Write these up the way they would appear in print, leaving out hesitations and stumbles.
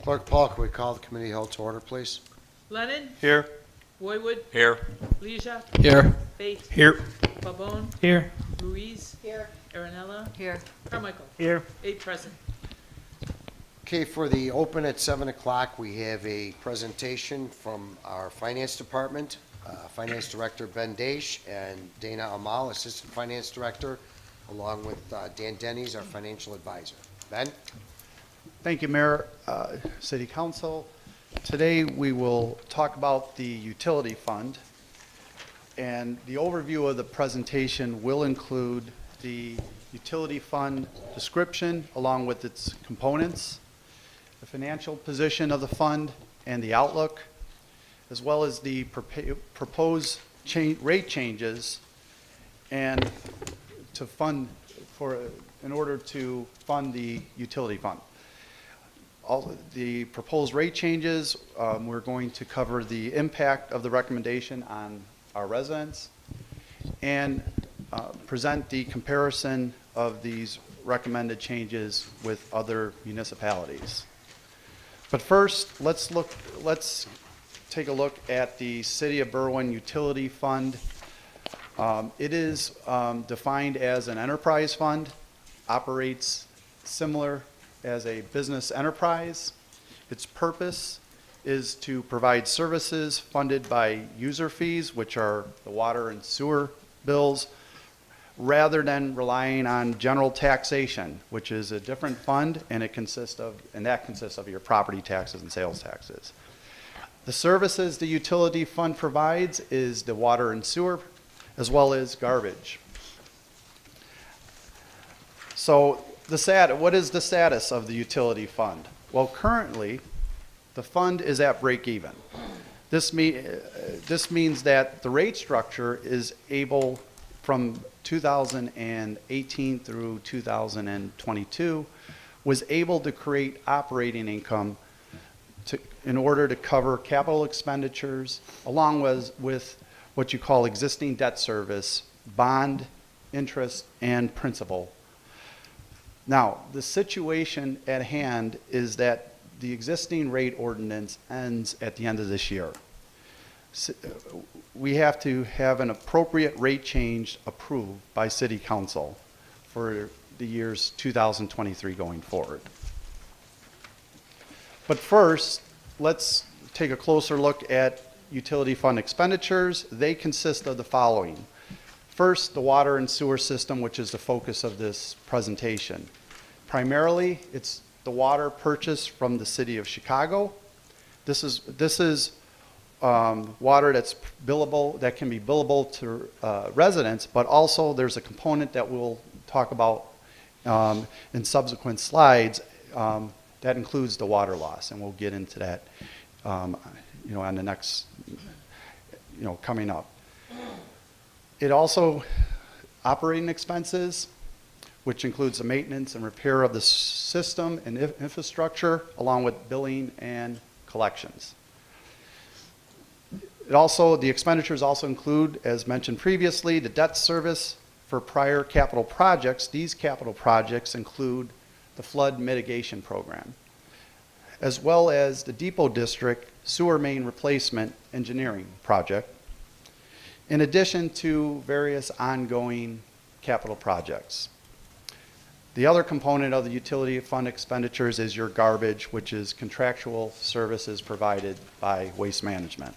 Clerk Paul, can we call the committee held to order, please? Lennon, Here. Boywood, Here. Leisha, Here. Faith, Here. Pabon, Here. Louise. Here. Aranella. Here. Carmichael. Here. 8 present. Okay, for the open at 7 o'clock, we have a presentation from our Finance Department. Finance Director Ben Daish and Dana Amal, Assistant Finance Director, along with Dan Denny's, our Financial Advisor. Ben? Thank you, Mayor, City Council. Today we will talk about the utility fund, and the overview of the presentation will include the utility fund description along with its components, the financial position of the fund and the outlook, as well as the proposed rate changes and to fund in order to fund the utility fund. All the proposed rate changes, we're going to cover the impact of the recommendation on our residents and present the comparison of these recommended changes with other municipalities. But first, let's take a look at the City of Berwyn Utility Fund. It is defined as an enterprise fund, operates similar as a business enterprise. Its purpose is to provide services funded by user fees, which are the water and sewer bills, rather than relying on general taxation, which is a different fund, and that consists of your property taxes and sales taxes. The services the utility fund provides is the water and sewer, as well as garbage. So what is the status of the utility fund? Well, currently, the fund is at break even. This means that the rate structure is able, from 2018 through 2022, was able to create operating income in order to cover capital expenditures, along with what you call existing debt service, bond, interest, and principal. Now, the situation at hand is that the existing rate ordinance ends at the end of this year. We have to have an appropriate rate change approved by City Council for the years 2023 going forward. But first, let's take a closer look at utility fund expenditures. They consist of the following. First, the water and sewer system, which is the focus of this presentation. Primarily, it's the water purchased from the City of Chicago. This is water that's billable, that can be billable to residents, but also there's a component that we'll talk about in subsequent slides that includes the water loss, and we'll get into that on the next, coming up. It also, operating expenses, which includes the maintenance and repair of the system and infrastructure, along with billing and collections. The expenditures also include, as mentioned previously, the debt service for prior capital projects. These capital projects include the flood mitigation program, as well as the Depot District sewer main replacement engineering project, in addition to various ongoing capital projects. The other component of the utility fund expenditures is your garbage, which is contractual services provided by Waste Management.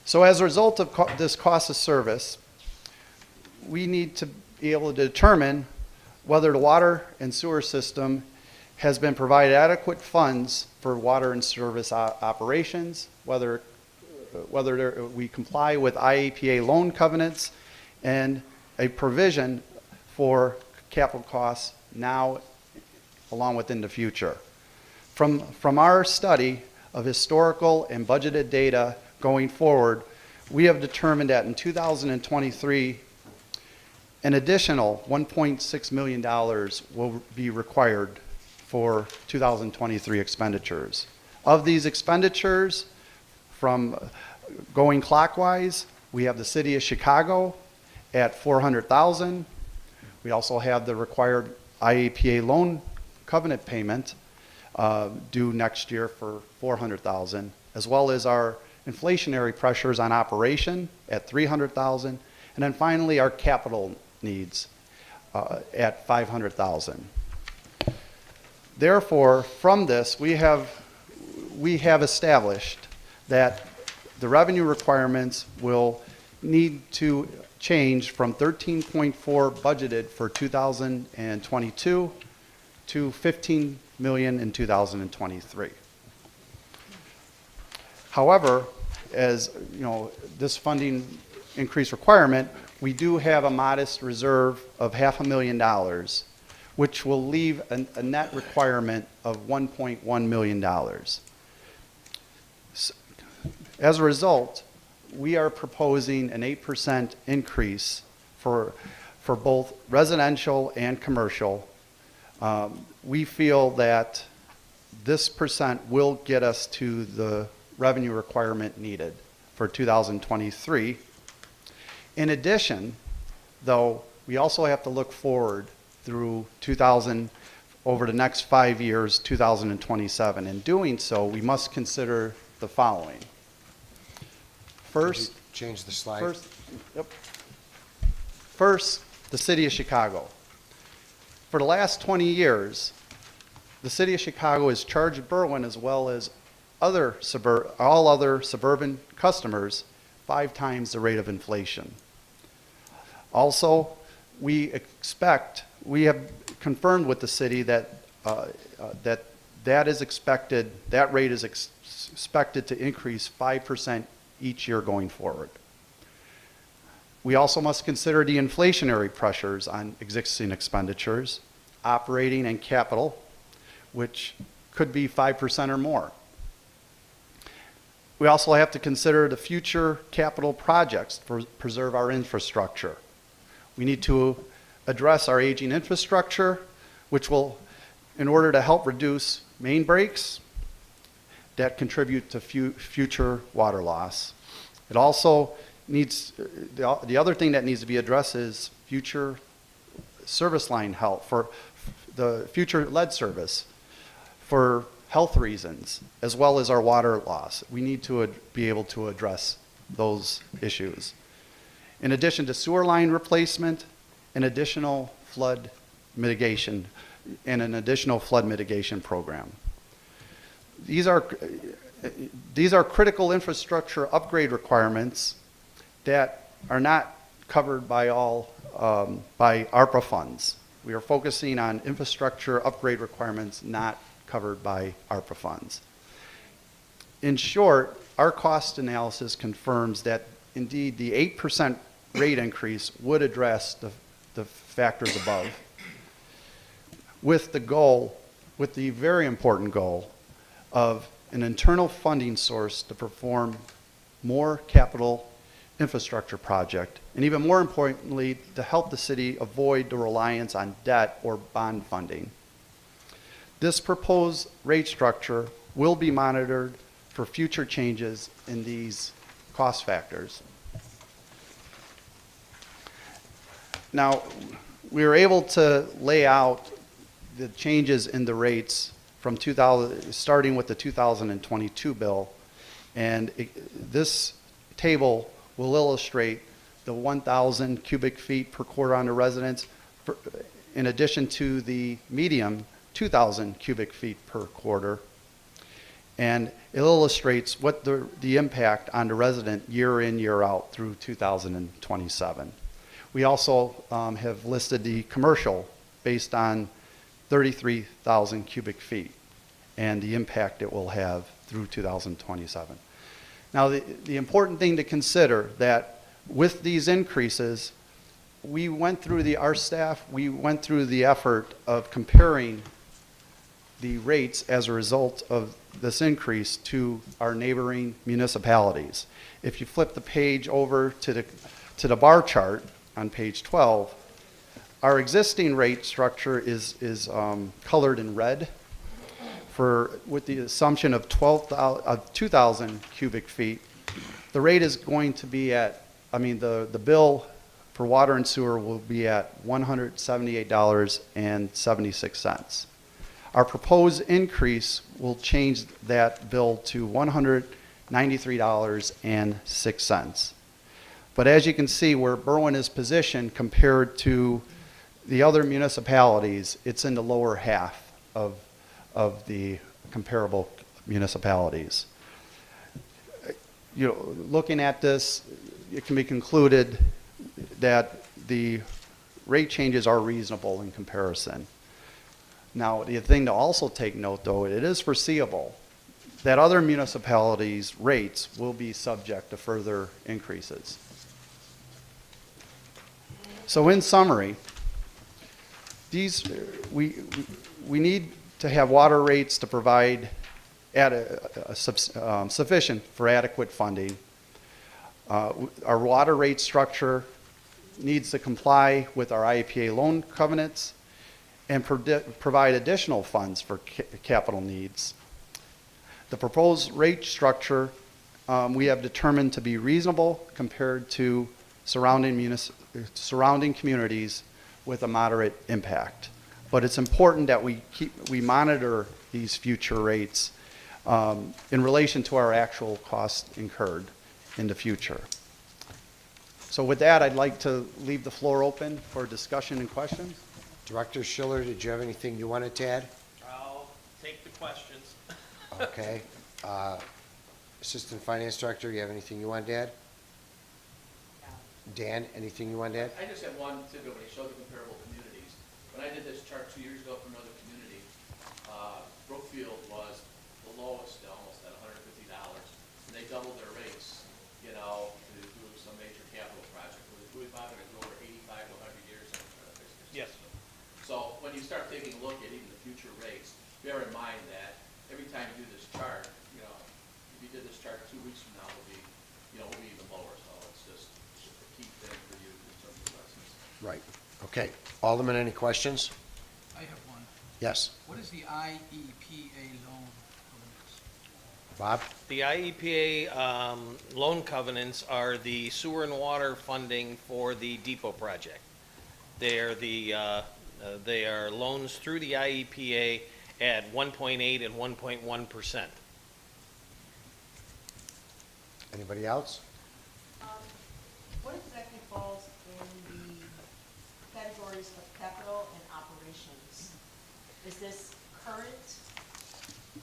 So as a result of this cost of service, we need to be able to determine whether the water and sewer system has been provided adequate funds for water and service operations, whether we comply with IAPA loan covenants, and a provision for capital costs now along with in the future. From our study of historical and budgeted data going forward, we have determined that in 2023, an additional $1.6 million will be required for 2023 expenditures. Of these expenditures, from going clockwise, we have the City of Chicago at $400,000. We also have the required IAPA loan covenant payment due next year for $400,000, as well as our inflationary pressures on operation at $300,000, and then finally our capital needs at $500,000. Therefore, from this, we have established that the revenue requirements will need to change from 13.4 budgeted for 2022 to 15 million in 2023. However, as you know, this funding increase requirement, we do have a modest reserve of $500,000, which will leave a net requirement of $1.1 million. As a result, we are proposing an 8% increase for both residential and commercial. We feel that this percent will get us to the revenue requirement needed for 2023. In addition, though, we also have to look forward through over the next 5 years, 2027. In doing so, we must consider the following. First, Change the slide. First, the city of Chicago. For the last 20 years, the city of Chicago has charged Berwyn, as well as all other suburban customers, 5 times the rate of inflation. Also, we have confirmed with the city that that rate is expected to increase 5% each year going forward. We also must consider the inflationary pressures on existing expenditures, operating and capital, which could be 5% or more. We also have to consider the future capital projects to preserve our infrastructure. We need to address our aging infrastructure, which will, in order to help reduce main breaks that contribute to future water loss. It also needs, the other thing that needs to be addressed is future service line health, for the future lead service, for health reasons, as well as our water loss. We need to be able to address those issues. In addition to sewer line replacement, an additional flood mitigation program. These are critical infrastructure upgrade requirements that are not covered by by ARPA funds. We are focusing on infrastructure upgrade requirements not covered by ARPA funds. In short, our cost analysis confirms that indeed the 8% rate increase would address the factors above, with the very important goal of an internal funding source to perform more capital infrastructure project, and even more importantly, to help the city avoid the reliance on debt or bond funding. This proposed rate structure will be monitored for future changes in these cost factors. Now, we were able to lay out the changes in the rates from starting with the 2022 bill, and this table will illustrate the 1,000 cubic feet per quarter on the residents, in addition to the medium 2,000 cubic feet per quarter. And it illustrates what the impact on the resident year in, year out through 2027. We also have listed the commercial based on 33,000 cubic feet and the impact it will have through 2027. Now, the important thing to consider that with these increases, our staff went through the effort of comparing the rates as a result of this increase to our neighboring municipalities. If you flip the page over to the bar chart on page 12, our existing rate structure is colored in red with the assumption of 2,000 cubic feet. The rate is going to be the bill for water and sewer will be at $178.76. Our proposed increase will change that bill to $193.06. But as you can see, where Berwyn is positioned compared to the other municipalities, it's in the lower half of the comparable municipalities. You know, looking at this, it can be concluded that the rate changes are reasonable in comparison. Now, the thing to also take note, though, it is foreseeable that other municipalities' rates will be subject to further increases. So in summary, we need to have water rates to provide sufficient for adequate funding. Our water rate structure needs to comply with our IEPA loan covenants and provide additional funds for capital needs. The proposed rate structure we have determined to be reasonable compared to surrounding communities with a moderate impact. But it's important that we monitor these future rates in relation to our actual costs incurred in the future. So with that, I'd like to leave the floor open for discussion and questions. Director Schiller, did you have anything you wanted to add? I'll take the questions. Okay. Assistant Finance Director, you have anything you wanted to add? Dan, anything you wanted to add? I just have one to go, when you show the comparable communities. When I did this chart 2 years ago for another community, Brookfield was the lowest, almost at $150, and they doubled their rates, you know, to do some major capital project. It was probably going to go over 85 to 100 years on trying to fix their Yes. system. So when you start taking a look at even the future rates, bear in mind that every time you do this chart, you know, if you did this chart 2 weeks from now, it'll be, you know, it'll be even lower. So it's just a key thing for you in terms of lessons. Right. Okay. Alderman, any questions? I have one. Yes. What is the IEPA loan covenants? Bob? The IEPA loan covenants are the sewer and water funding for the depot project. They are loans through the IEPA at 1.8 and 1.1%. Anybody else? What exactly falls in the categories of capital and operations? Is this current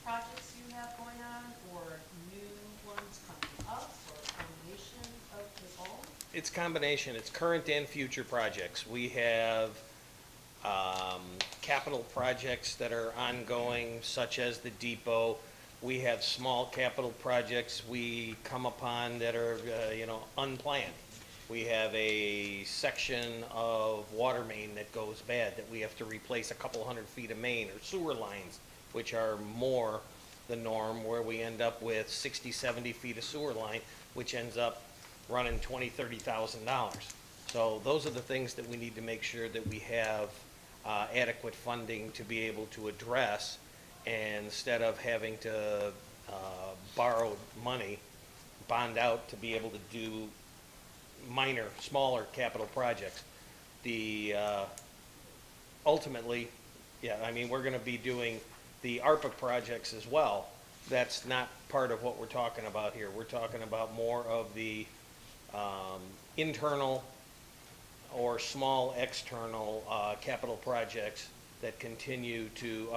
projects you have going on, or new ones coming up, or a combination of it all? It's a combination. It's current and future projects. We have capital projects that are ongoing, such as the depot. We have small capital projects we come upon that are, unplanned. We have a section of water main that goes bad that we have to replace a couple hundred feet of main, or sewer lines, which are more the norm, where we end up with 60, 70 feet of sewer line, which ends up running $20,000, $30,000. So those are the things that we need to make sure that we have adequate funding to be able to address, and instead of having to borrow money, bond out to be able to do minor, smaller capital projects. Ultimately, we're going to be doing the ARPA projects as well. That's not part of what we're talking about here. We're talking about more of the internal or small external capital projects that continue to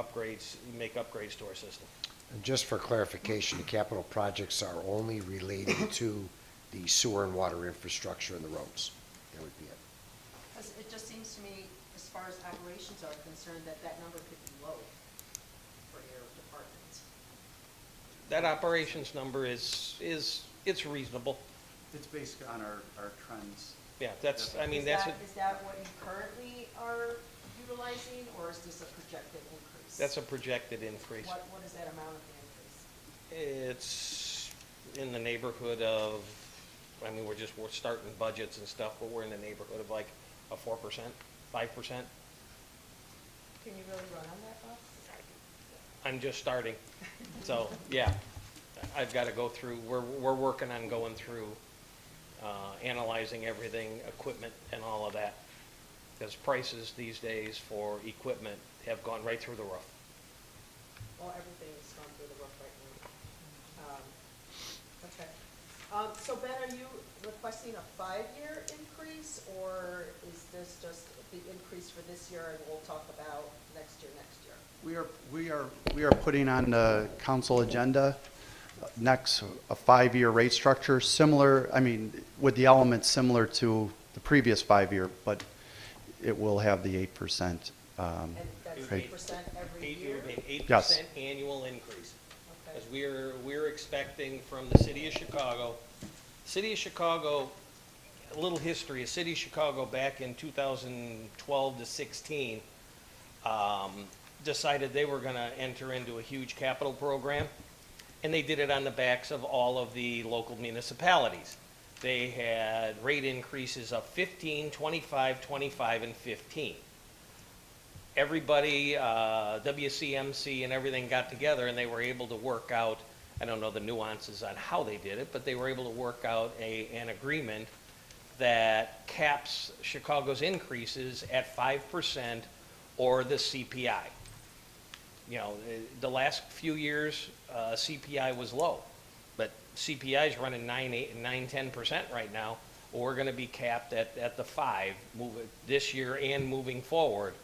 make upgrades to our system. And just for clarification, the capital projects are only related to the sewer and water infrastructure and the roads. That would be it. Because it just seems to me, as far as operations are concerned, that number could be low for your department. That operations number it's reasonable. It's based on our trends. Yeah, that's Is that what you currently are utilizing, or is this a projected increase? that's a projected increase. What is that amount of the increase? It's in the neighborhood of, we're starting budgets and stuff, but we're in the neighborhood of like a 4%, 5%. Can you really run on that, Bob? I'm just starting. So, yeah, I've got to go through, we're working on going through, analyzing everything, equipment and all of that. Because prices these days for equipment have gone right through the roof. Well, everything is going through the roof right now. Okay. So Ben, are you requesting a 5-year increase, or is this just the increase for this year and we'll talk about next year? We are putting on the council agenda next a 5-year rate structure similar, with the elements similar to the previous 5-year, but it will have the 8%. And that's Right. 8% every It year? would be an 8% Yes. annual increase. Okay. As we're expecting from the city of Chicago, a little history, the city of Chicago back in 2012 to 16, decided they were gonna enter into a huge capital program, and they did it on the backs of all of the local municipalities. They had rate increases of 15, 25, 25, and 15. Everybody, WCMC and everything got together and they were able to work out, I don't know the nuances on how they did it, but they were able to work out an agreement that caps Chicago's increases at 5% or the CPI. You know, the last few years, CPI was low, but CPI is running 10% right now. We're gonna be capped at the 5 this year and moving forward.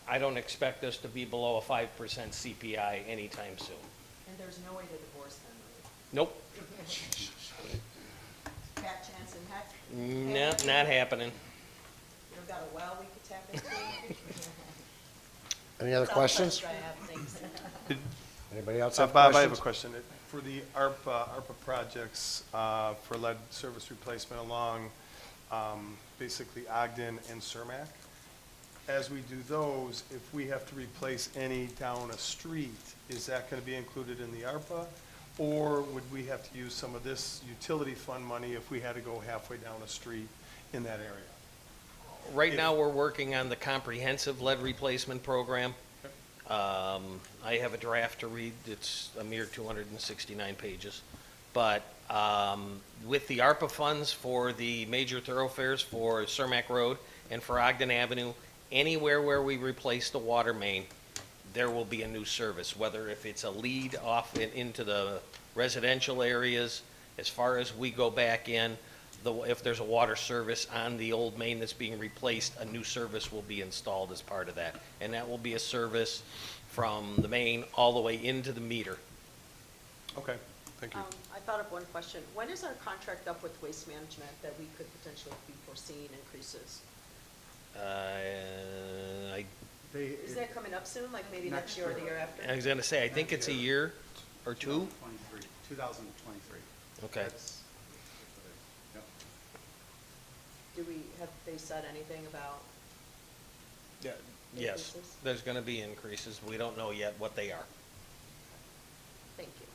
I don't expect us to be below a 5% CPI anytime soon. And there's no way to divorce them, Nope, right? Fat chance in heck? not happening. You've got a well we could tap into? Any other That's all the questions? I have, thanks. Anybody else have Bob, I have a questions? question. For the ARPA projects for lead service replacement along basically Ogden and Cermak, as we do those, if we have to replace any down a street, is that going to be included in the ARPA? Or would we have to use some of this utility fund money if we had to go halfway down a street in that area? Right now, we're working on the comprehensive lead replacement program. I have a draft to read, it's a mere 269 pages. But with the ARPA funds for the major thoroughfares for Cermak Road and for Ogden Avenue, anywhere where we replace the water main, there will be a new service, whether if it's a lead off into the residential areas, as far as we go back in, if there's a water service on the old main that's being replaced, a new service will be installed as part of that. And that will be a service from the main all the way into the meter. Okay, thank you. I thought of one question. When is our contract up with Waste Management that we could potentially be foreseeing increases? Is that coming up soon, like maybe next year or the year after? I was gonna say, I think it's a year or two. 2023. Okay. Yep. Have they said anything about Yeah, yes, increases? there's gonna be increases. We don't know yet what they are. Thank you.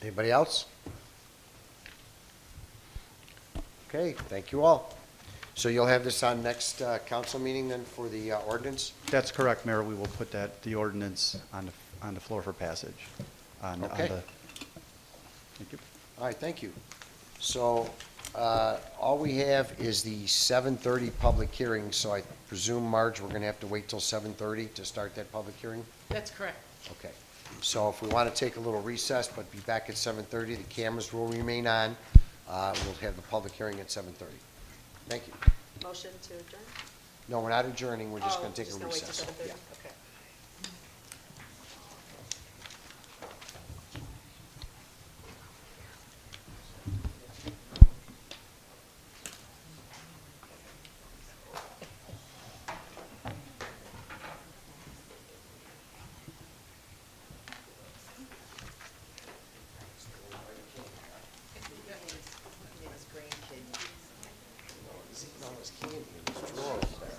Anybody else? Okay, thank you all. So you'll have this on next council meeting then for the ordinance? That's correct, Mayor. We will put the ordinance on the floor for passage. Okay. Thank you. All right, thank you. So all we have is the 7:30 public hearing, so I presume, Marge, we're going to have to wait till 7:30 to start that public hearing? That's correct. Okay. So if we want to take a little recess, but be back at 7:30, the cameras will remain on. We'll have the public hearing at 7:30. Thank you. Motion to adjourn? No, we're not adjourning, we're just going to take a Just gonna wait till recess. 7:30? Yeah. Okay. No, it's candy in his drawers there.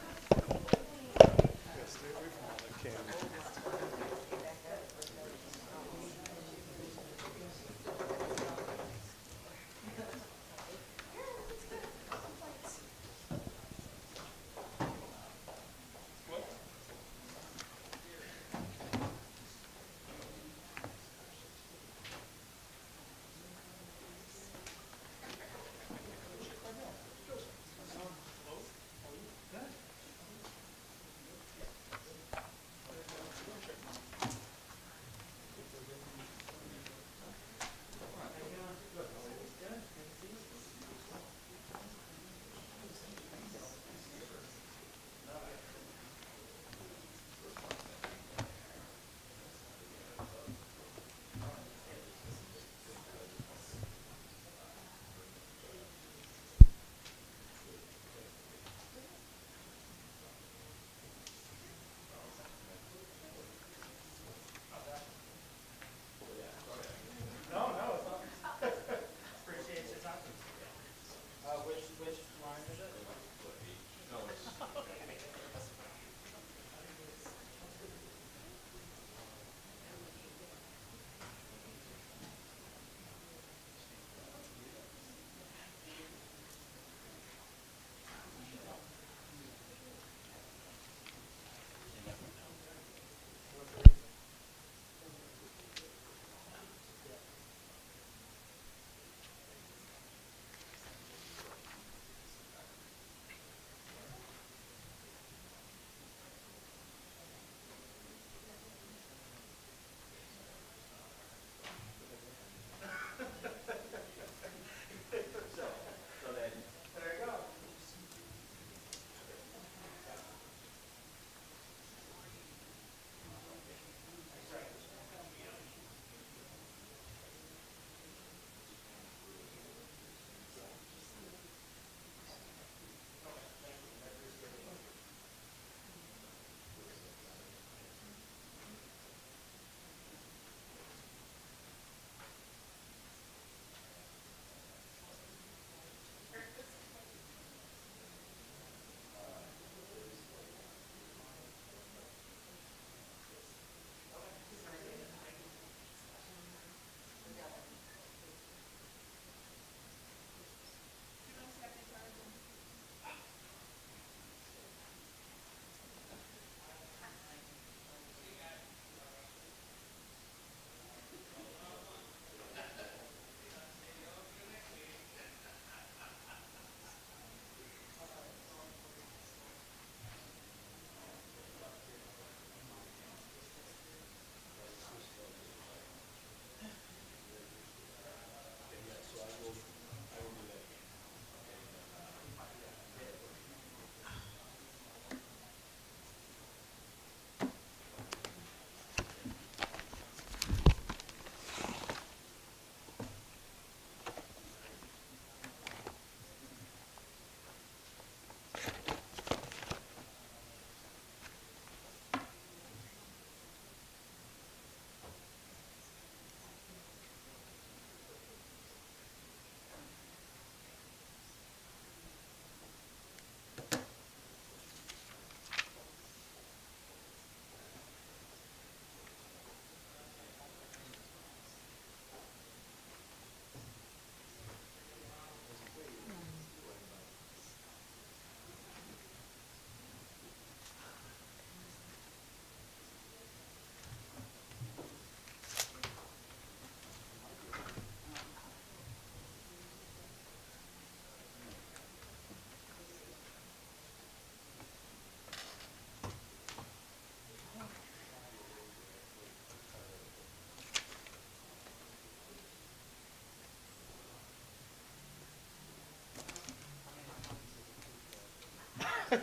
Did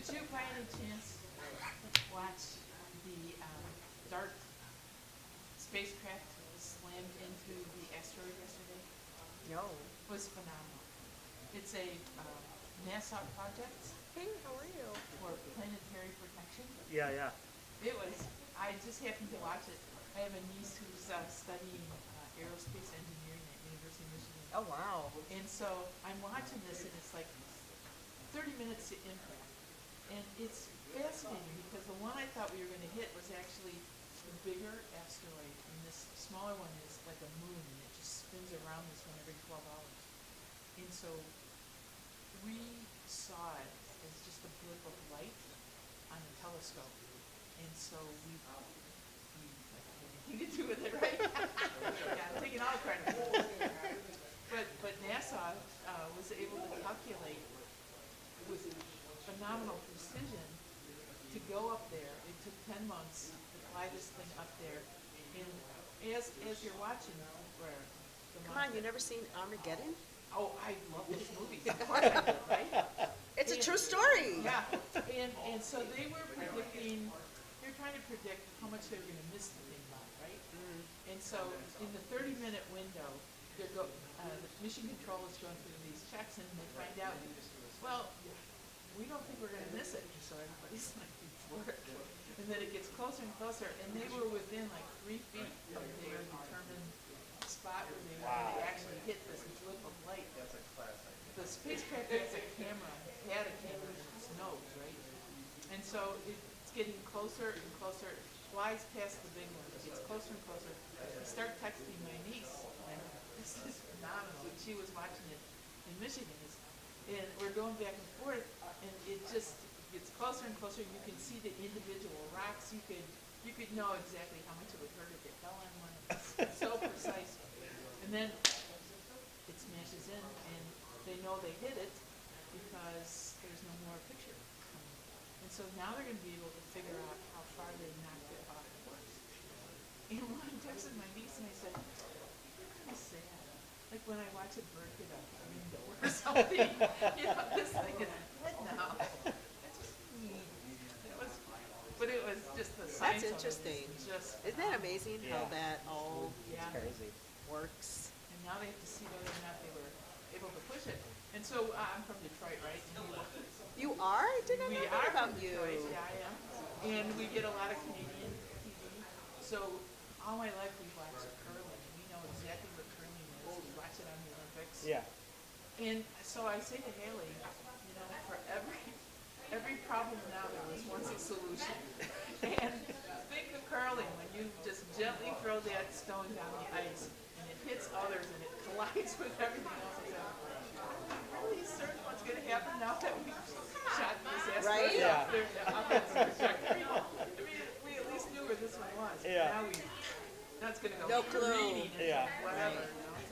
you by any chance watch the DART spacecraft slammed into the asteroid yesterday? No. It was phenomenal. It's a NASA project Hey, how are you? for planetary protection. Yeah. It was, I just happened to watch it. I have a niece who's studying aerospace engineering at University of Michigan. Oh, wow. And so I'm watching this and it's like 30 minutes to impact. And it's fascinating because the one I thought we were gonna hit was actually the bigger asteroid. And this smaller one is like a moon and it just spins around this one every 12 hours. And so we saw it as just a blip of light on a telescope. And so we had anything to do with it, right? Yeah, I'm taking all the credit. But NASA was able to calculate with phenomenal precision to go up there. It took 10 months to fly this thing up there. And as you're watching, where the Come on, you never seen Armageddon? Oh, I love those movies. Of course I did, right? It's a true story. Yeah, and so they were predicting, they were trying to predict how much they were gonna miss the thing by, right? And so in the 30-minute window, the mission control is going through these checks and they find out, well, we don't think we're gonna miss it, so everybody's like, work. And then it gets closer and closer, and they were within like 3 feet of their determined spot where they were gonna actually hit this blip of light. The spacecraft has a camera, had a camera in its nose, right? And so it's getting closer and closer, it flies past the big one, it gets closer and closer. I start texting my niece, and this is phenomenal, and she was watching it in Michigan, and we're going back and forth, and it just gets closer and closer, you can see the individual rocks, you could know exactly how much it would hurt if it fell on one, it's so precise. And then it smashes in, and they know they hit it because there's no more picture. And so now they're gonna be able to figure out how far they knocked it off course. And when I texted my niece and I said, kind of sad, like when I watch a bird get out the window or something, you know, this thing is dead now. It's just neat. But it was just the science That's of it interesting. is just Isn't that amazing how that all yeah. works? And now they have to see whether or not they were able to push it. And so I'm from Detroit, right? You are? I did not We know are that about from you. Detroit, yeah, I am. And we get a lot of Canadian TV. So all my life we've watched curling. We know exactly what curling is. We watch it on the Olympics. Yeah. And so I say to Haley, you know, for every problem now there was once a solution. And think of curling when you just gently throw that stone down the ice and it hits others and it collides with everything else. I said, are these certain what's going to happen now that we shot this asteroid Right? off their trajectory? I mean, we at least knew where this one was. Yeah. Now it's going to go No clue. careening and Yeah. whatever. You know? It's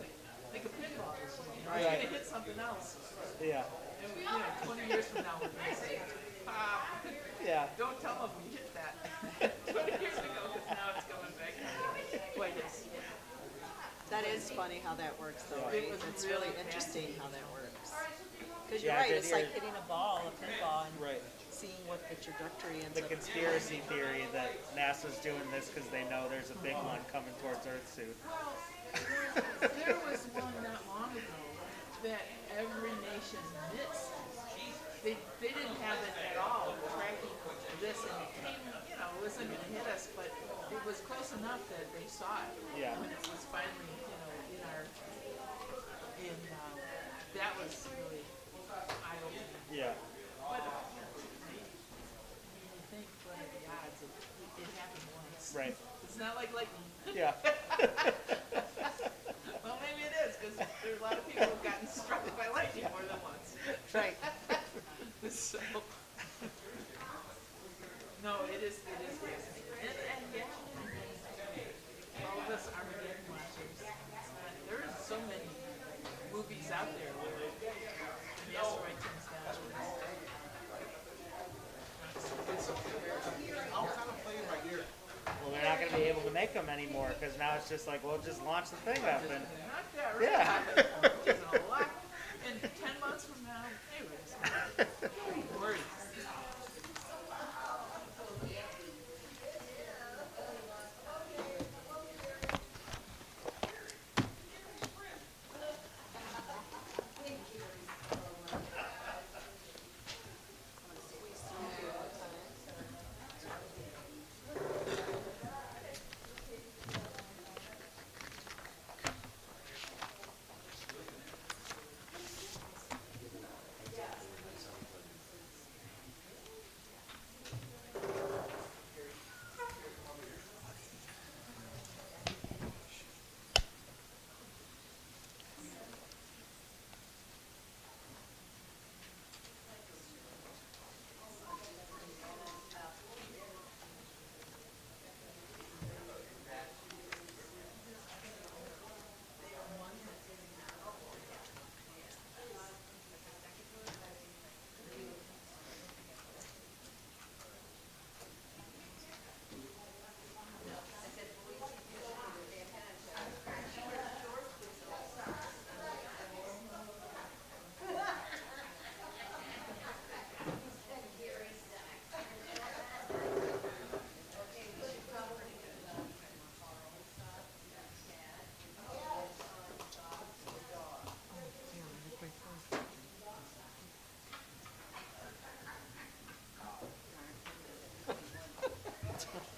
like a pinball machine. You know? Right. It's going to hit something else. Yeah. And we, 20 years from now, we're going to say, Yeah. don't tell them we hit that 20 years ago, because now it's going back. Wait, it's, That is funny how that works though, It right? was It's really really interesting how that works. Because Yeah, you're I right, did it's like hear- hitting a ball, a pinball, and Right. seeing what the trajectory ends The up. conspiracy theory that NASA's doing this because they know there's a big one coming towards Earth soon. there was one not long ago that every nation missed. They didn't have it at all tracking this, and it came, you know, it wasn't going to hit us, but it was close enough that they saw it. Yeah. When it was finally, that was really eye-opening. Yeah. But, you think, what are the odds? It happened once. Right. It's not like lightning. Yeah. Well, maybe it is, because there's a lot of people who've gotten struck by lightning more than once. Right. So, no, it is fascinating. And yeah, all of us Armageddon watchers, there are so many movies out there where the asteroid comes down. Well, they're not going to be able to make them anymore because now it's just like, well, just launch the thing up and Not that Yeah. right. Which is a lot. And 10 months Hey, Liz. No worries.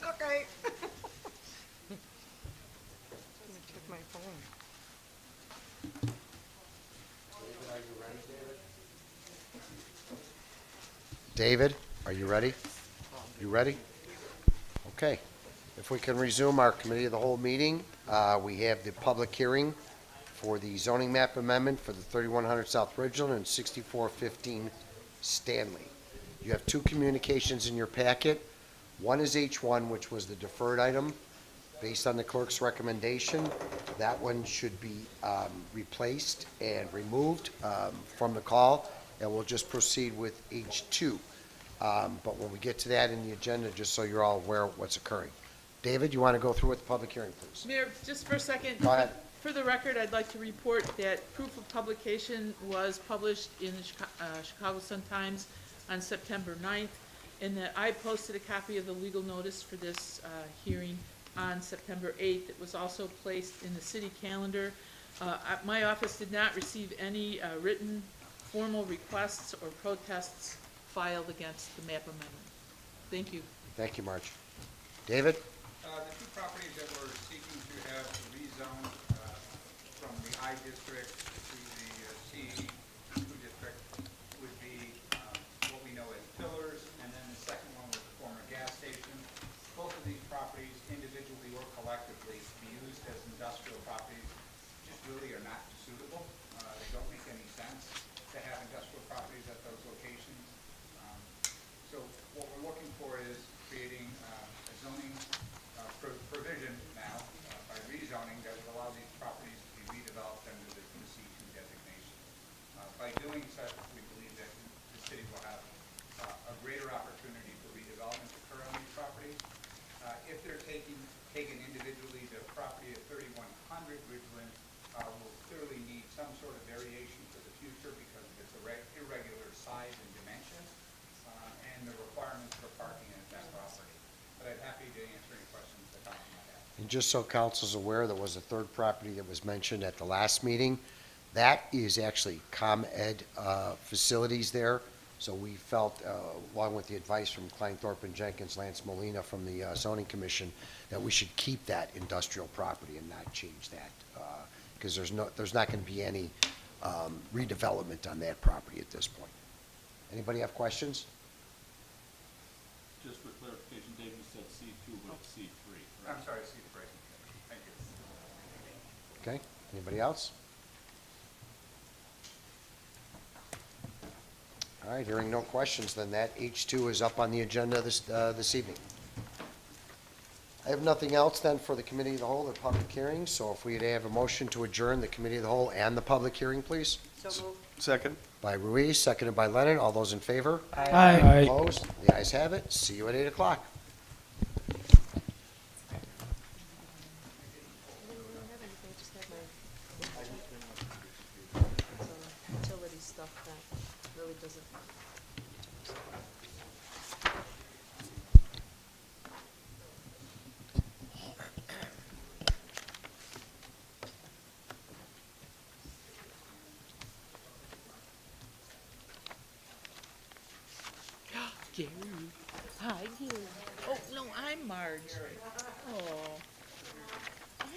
Okay. Check my phone. David, are you ready? You ready? Okay. If we can resume our committee of the whole meeting, we have the public hearing for the zoning map amendment for the 3100 South Ridgeland and 6415 Stanley. You have two communications in your packet. One is H1, which was the deferred item. Based on the clerk's recommendation, that one should be replaced and removed from the call, and we'll just proceed with H2. But when we get to that in the agenda, just so you're all aware of what's occurring. David, you want to go through with the public hearing, please? Mayor, just for a second. Go ahead. For the record, I'd like to report that proof of publication was published in the Chicago Sun-Times on September 9th, and that I posted a copy of the legal notice for this hearing on September 8th. It was also placed in the city calendar. My office did not receive any written formal requests or protests filed against the map amendment. Thank you. Thank you, Marge. David? The two properties that we're seeking to have rezoned from the I district to the C2 district would be what we know as pillars, and then the second one was the former gas station. Both of these properties, individually or collectively, to be used as industrial properties, just really are not suitable. They don't make any sense to have industrial properties at those locations. So what we're looking for is creating a zoning provision now by rezoning that would allow these properties to be redeveloped under the C2 designation. By doing such, we believe that the city will have a greater opportunity for redevelopment to occur on these properties. If they're taken individually, the property at 3100 Ridgeland will clearly need some sort of variation for the future because of its irregular size and dimensions and the requirements for parking at that property. But I'm happy to answer any questions that council might have. And just so council's aware, there was a third property that was mentioned at the last meeting. That is actually ComEd facilities there. So we felt, along with the advice from Kleinthorpe and Jenkins, Lance Molina from the zoning commission, that we should keep that industrial property and not change that. Because there's not going to be any redevelopment on that property at this point. Anybody have questions? Just for clarification, Dave, you said C2, but it's C3, correct? I'm sorry, C3. Thank you. Okay, anybody else? All right, hearing no questions, then that H2 is up on the agenda this evening. I have nothing else then for the committee of the whole, the public hearing, so if we'd have a motion to adjourn the committee of the whole and the public hearing, please. So moved. Second? By Ruiz, seconded by Lennon. All those in favor? Aye. Opposed? The ayes have it. See you at 8 o'clock. We don't have anything, just have my utility stuff done. doesn't. Gary. Hi, Gary. Oh, no, I'm Marge. Oh. I'm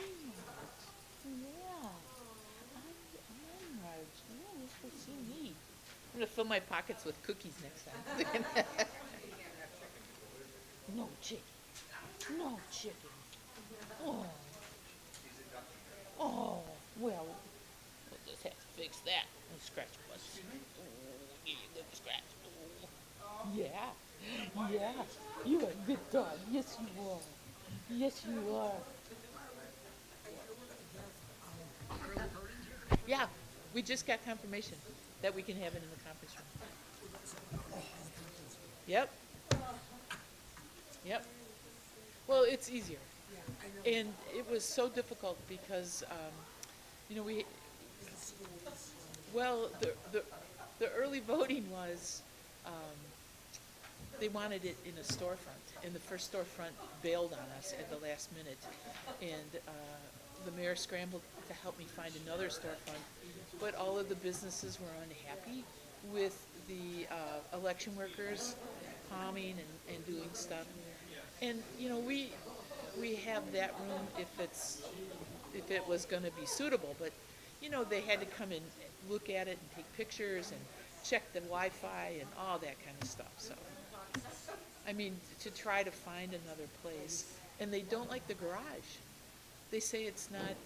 Marge. Yeah. I'm Marge. Yeah, you should see me. I'm gonna fill my pockets with cookies next time. No chicken. No chicken. Oh. Oh. Well, we'll just have to fix that. And scratch bus. Oh, yeah, you good scratch. Oh. Yeah. Yeah. You're a good dog. Yes, you are. Yes, you are. Yeah, we just got confirmation that we can have it in the conference room. Yep. Yep. Well, it's easier. And it was so difficult because, you know, the early voting was, they wanted it in a storefront, and the first storefront bailed on us at the last minute. And the mayor scrambled to help me find another storefront, but all of the businesses were unhappy with the election workers palming and doing stuff. And you know, we have that room if it was going to be suitable, but you know, they had to come and look at it and take pictures and check the Wi-Fi and all that kind of stuff. So, I mean, to try to find another place, and they don't like the garage. They say it's not,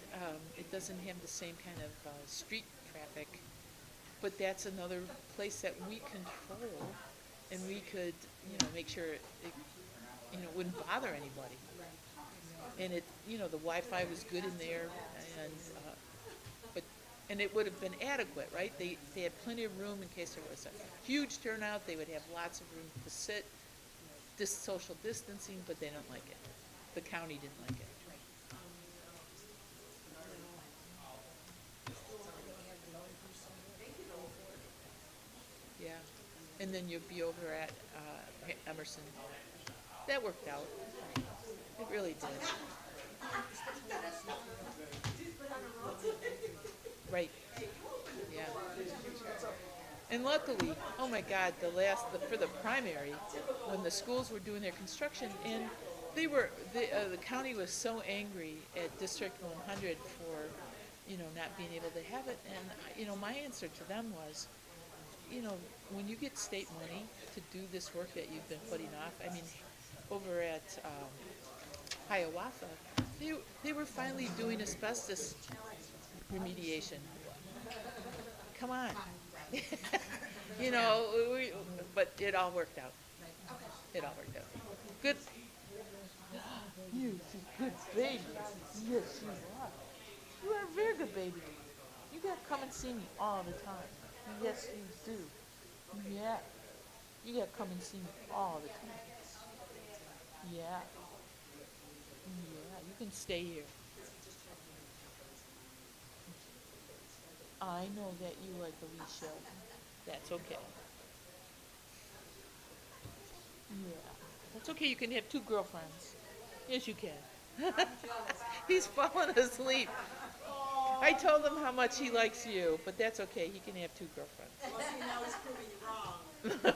it doesn't have the same kind of street traffic, but that's another place that we control, and we could, you know, make sure it, you know, wouldn't bother anybody. And it, you know, the Wi-Fi was good in there, and it would have been adequate, right? They had plenty of room in case there was a huge turnout. They would have lots of room to sit, social distancing, but they don't like it. The county didn't like it. Yeah, and then you'll be over at Emerson. That worked out. It really did. Right. Yeah. And luckily, oh my God, for the primary, when the schools were doing their construction, and the county was so angry at District 100 for, you know, not being able to have it. And you know, my answer to them was, you know, when you get state money to do this work that you've been putting off, I mean, over at Hiawatha, they were finally doing asbestos remediation. Come on. You know, but it all worked out. It all worked out. Good. You're a good baby. Yes, you are. You are a very good baby. You gotta come and see me all the time. Yes, you do. Yeah. You gotta come and see me all the time. Yeah. Yeah, you can stay here. I know that you like a leash show. That's okay. Yeah. That's okay, you can have 2 girlfriends. Yes, you can. He's falling asleep. I told him how much he likes you, but that's okay, he can have 2 girlfriends. Well, see, now he's proving you wrong.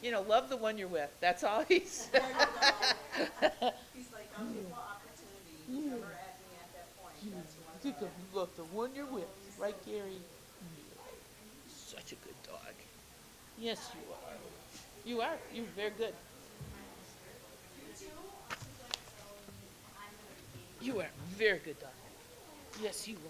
You know, love the one you're with. That's all he said. There you go. He's like, I'll give you opportunity. You never at me at that point. That's who I'm at. Love the one you're with. Right, Gary? Such a good dog. Yes, you are. You are. You're very good. You are a very good dog. Yes, you are.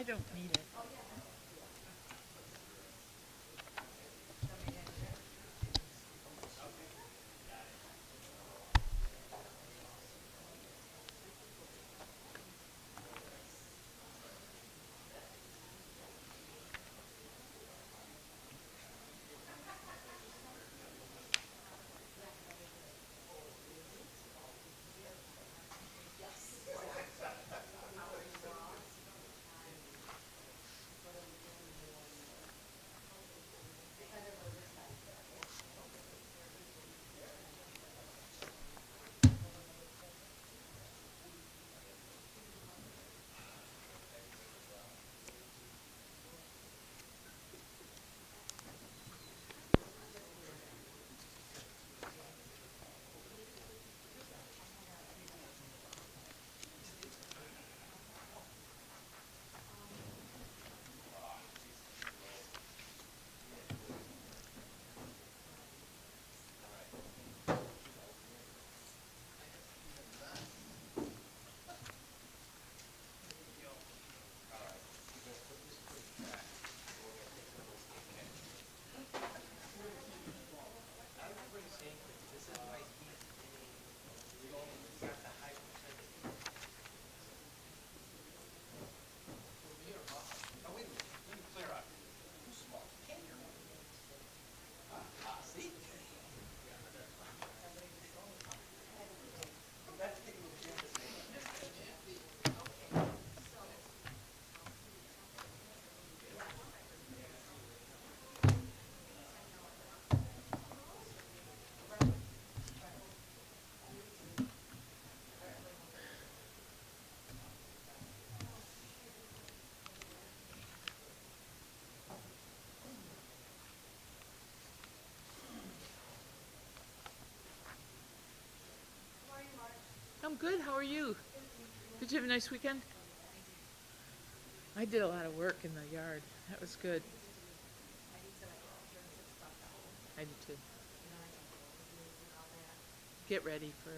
don't need it. I'm good. How are you? Did you have a nice weekend? I did a lot of work in the yard. That was good. I did too. Get ready for.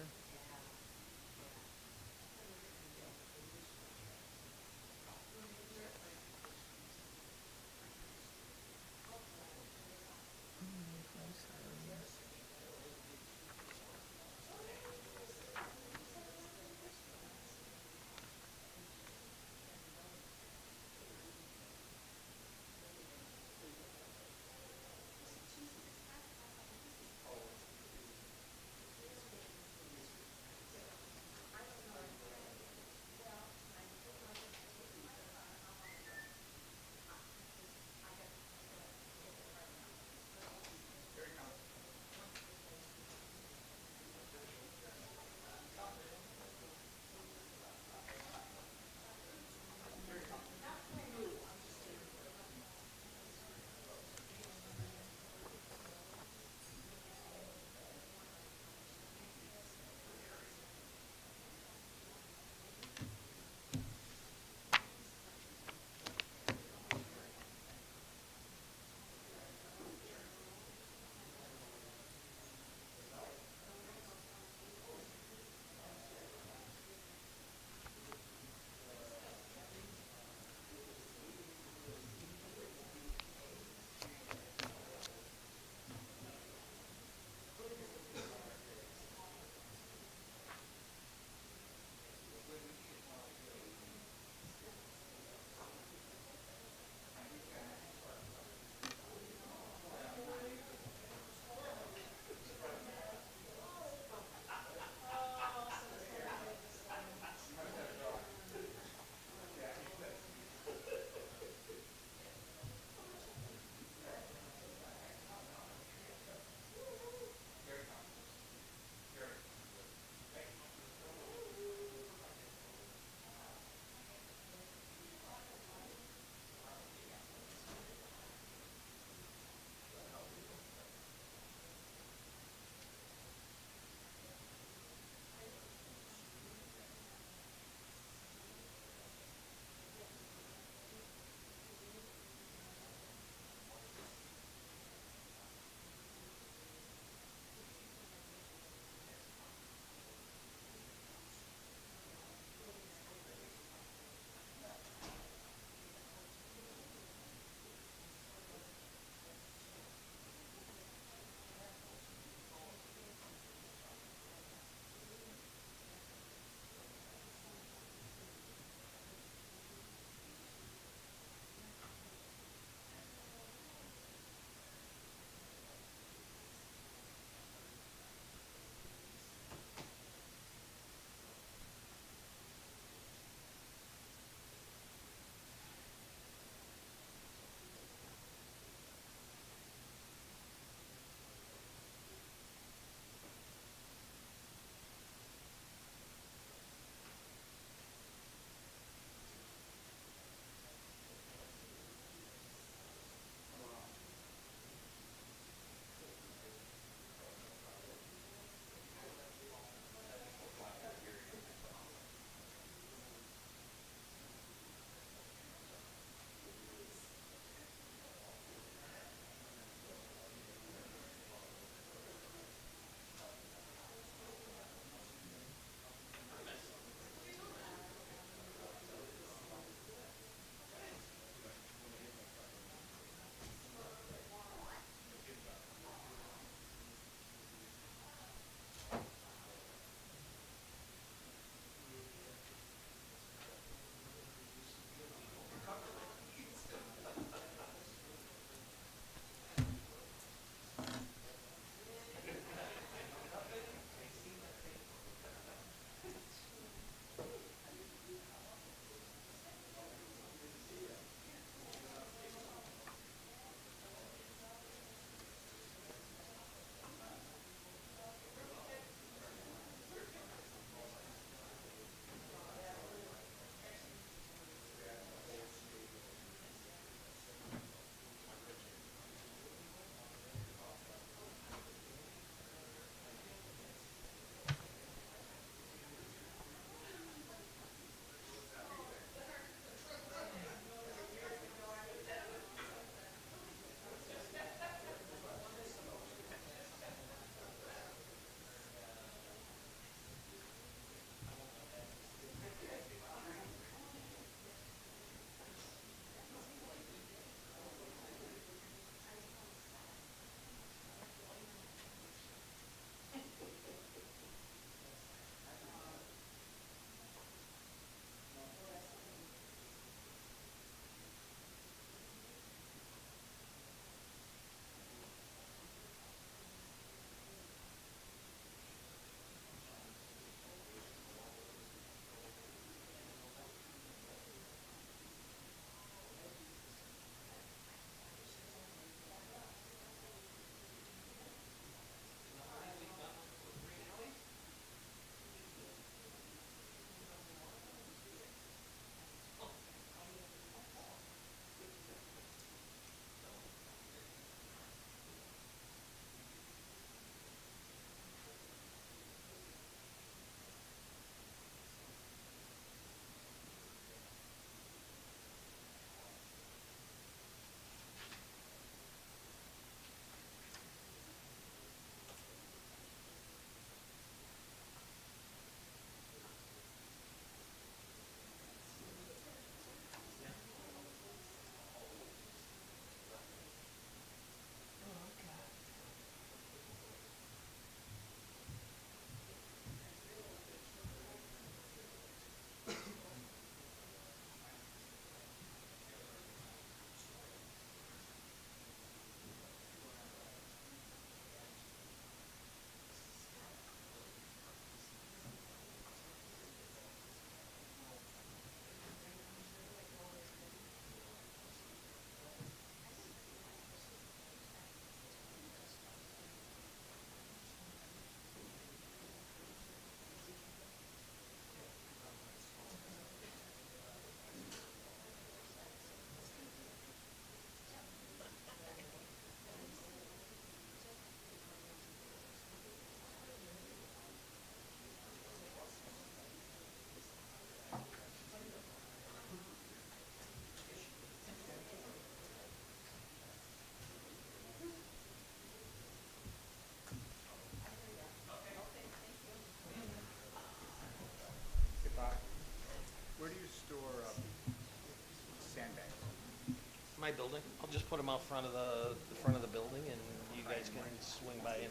My building. I'll just put them out front of the front of the building, and you guys can swing by and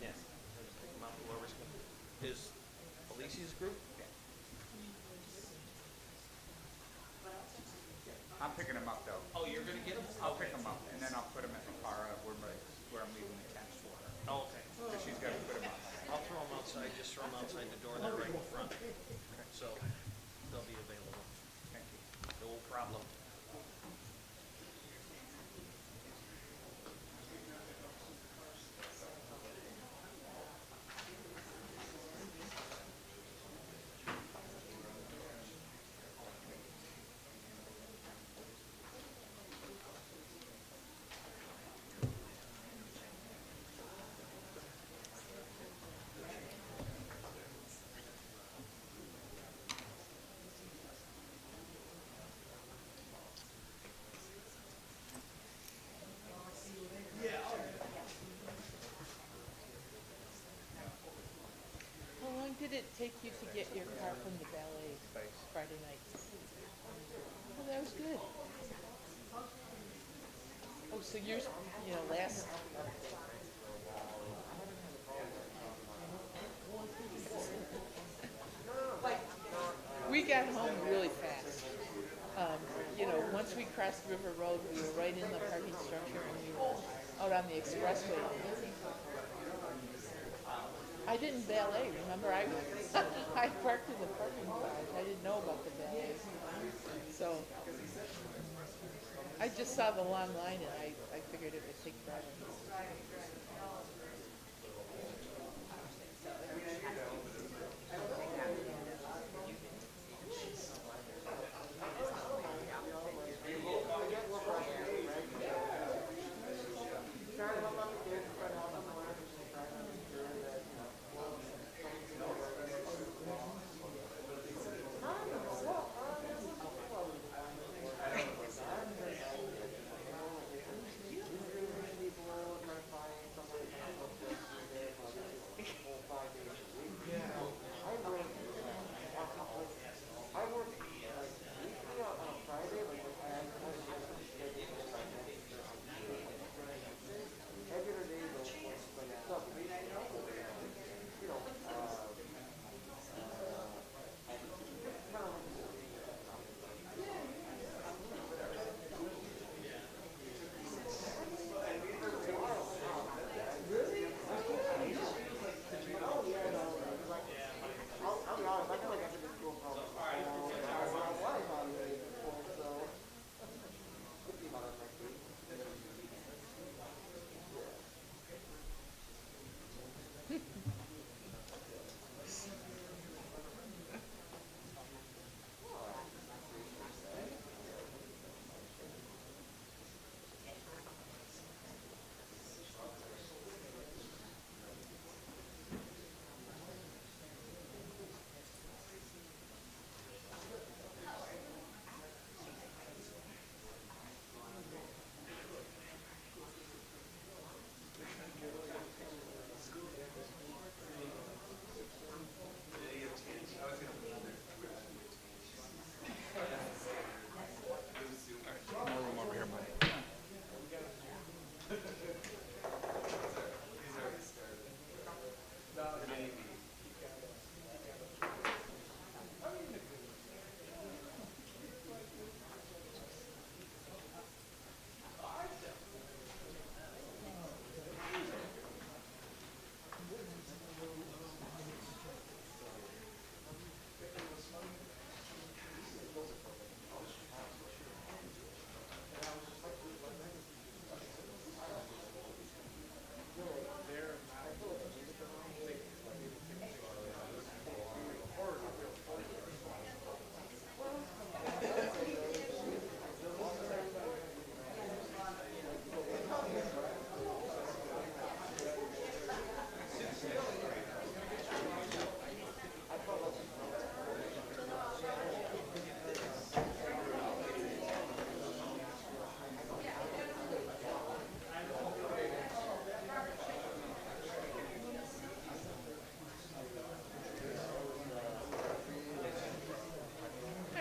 yeah, pick them out. Whoever's going. Is Alicia's group? I'm picking them up though. Oh, you're gonna get them? I'll pick them up and then I'll put them in the car where I'm leaving the tents for her. Oh, okay. Because she's got to put them up. I'll throw them outside. Just throw them outside the door. They're right in front, so they'll be available. Thank you. No problem. How long did it take you to get your car from the ballet Friday night? Oh, that was good. Oh, so yours, last. We got home really fast. Once we crossed River Road, we were right in the parking structure and we were out on the expressway. I didn't ballet, remember? I parked in the parking garage. I didn't know about the ballet. So I just saw the long line and I figured it would take forever.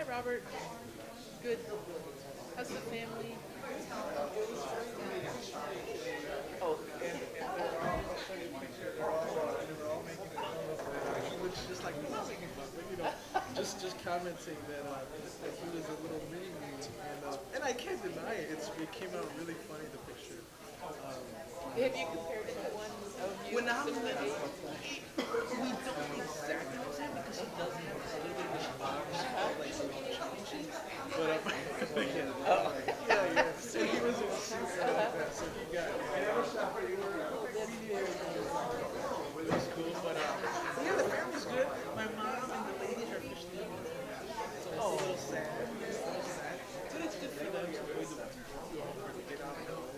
Robert. Good. How's the family? Oh, She looks just like me, just commenting that he was a little mini me, and I can't deny it. It came out really funny, the picture. have you compared it to one of you? When I'm similar little, age? we don't exactly know that because he does have a little bit of a bob, like challenging. But yeah. So he was in a suit and like that, so he got it was cool. But yeah, the family's good. My mom and the lady are officially on the so it's a little sad. But it's good for them to avoid the get out of the hole.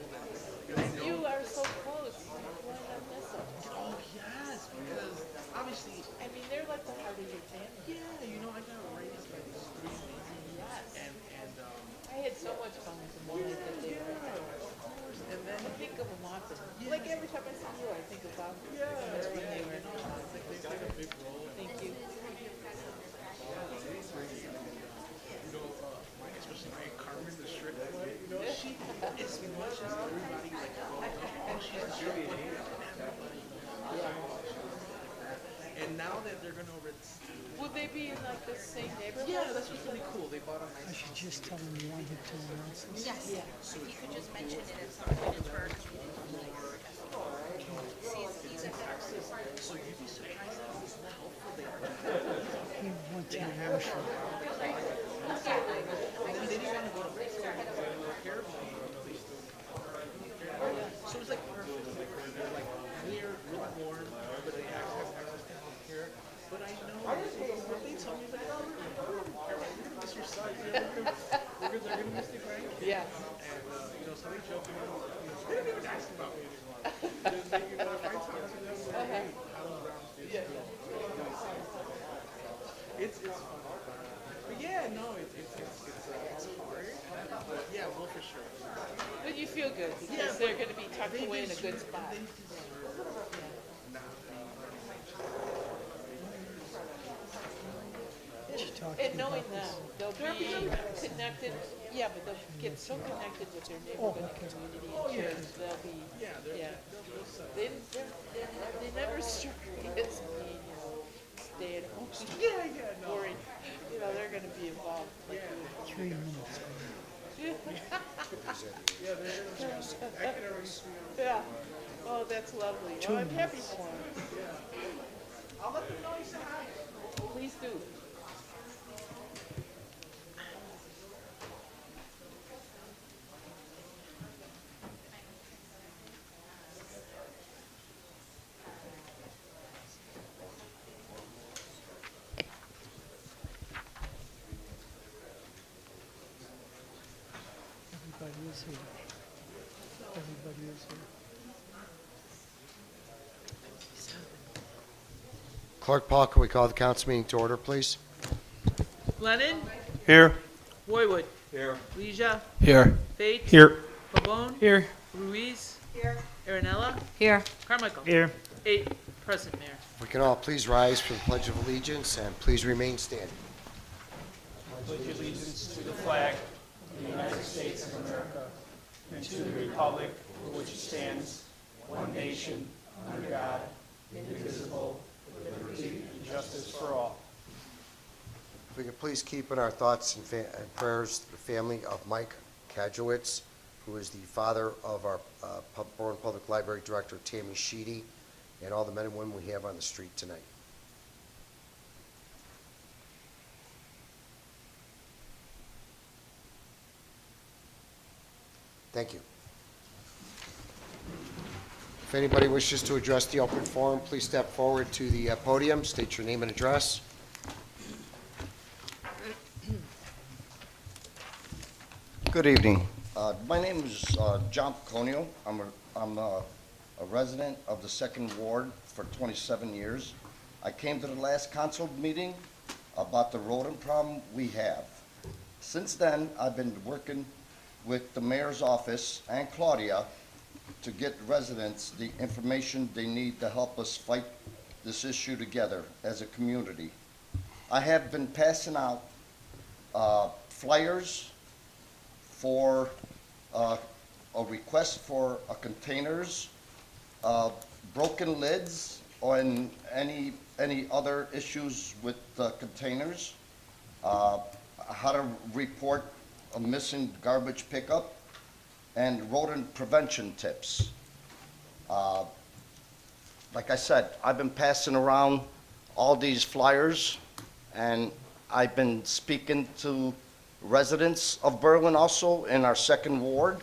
You are so close. Why not miss them? Oh yes, because obviously, I mean, they're like the heart of your family. yeah, I got raised by these three amazing Yes. and I had so much fun with them the night that they were and then I think of them often. Like every time I see you, I think about them. That's when they were. they played a big role. Thank you. Especially my Carmen, the strict one, she, as much as everybody like, oh, she's the strict one, everybody, and now that they're gonna Would they be in like the same neighborhood? yeah, that's what's really cool. They bought a nice house. Just tell him you wanted to announce this. Yes, if you could just mention it at some point for our community. So you'd be surprised at how helpful they are. He wants an emotion. They didn't want to go to repair place so it's like perfect. Like they're like near, really warm, but they have access to health care. But I know they told me that you're gonna miss your son. They're gonna miss the grandkids. Yeah. And so they joke about they didn't even ask about me anymore. If I talk to them, they're like, hey, how was Brown's Day? It's fun. But yeah, no, it's hard. But yeah, well, for sure. But you feel good because they're going to be tucked away in a good spot. And knowing them, they'll be connected. Yeah, but they'll get so connected with their neighborhood and community and kids. They'll be, They never strike me as being, stay at home. Boring. They're going to be involved. Like 3 minutes. Yeah. Oh, that's lovely. Well, I'm happy for them. I'll let them know you said hi. Please do. Everybody is here. Everybody is here. Clerk Paul, can we call the council meeting to order, please? Lennon? Here. Boywood? Here. Leisha? Here. Fate? Here. Pabon? Here. Ruiz? Here. Aranella? Here. Carmichael? Here. 8 present, Mayor. If we can all please rise for the Pledge of Allegiance and please remain standing. pledge allegiance to the flag of the United States of America and to the republic for which it stands, one nation, under God, indivisible, with liberty and justice for all. If we could please keep in our thoughts and prayers the family of Mike Kajowitz, who is the father of our Berwyn Public Library Director, Tammy Sheedy, and all the men and women we have on the street tonight. Thank you. If anybody wishes to address the open forum, please step forward to the podium, state your name and address. Good evening. My name is John Piconio. I'm a resident of the Second Ward for 27 years. I came to the last council meeting about the rodent problem we have. Since then, I've been working with the mayor's office and Claudia to get residents the information they need to help us fight this issue together as a community. I have been passing out flyers for a request for containers, broken lids, or any other issues with containers, how to report a missing garbage pickup, and rodent prevention tips. Like I said, I've been passing around all these flyers, and I've been speaking to residents of Berwyn also in our second ward,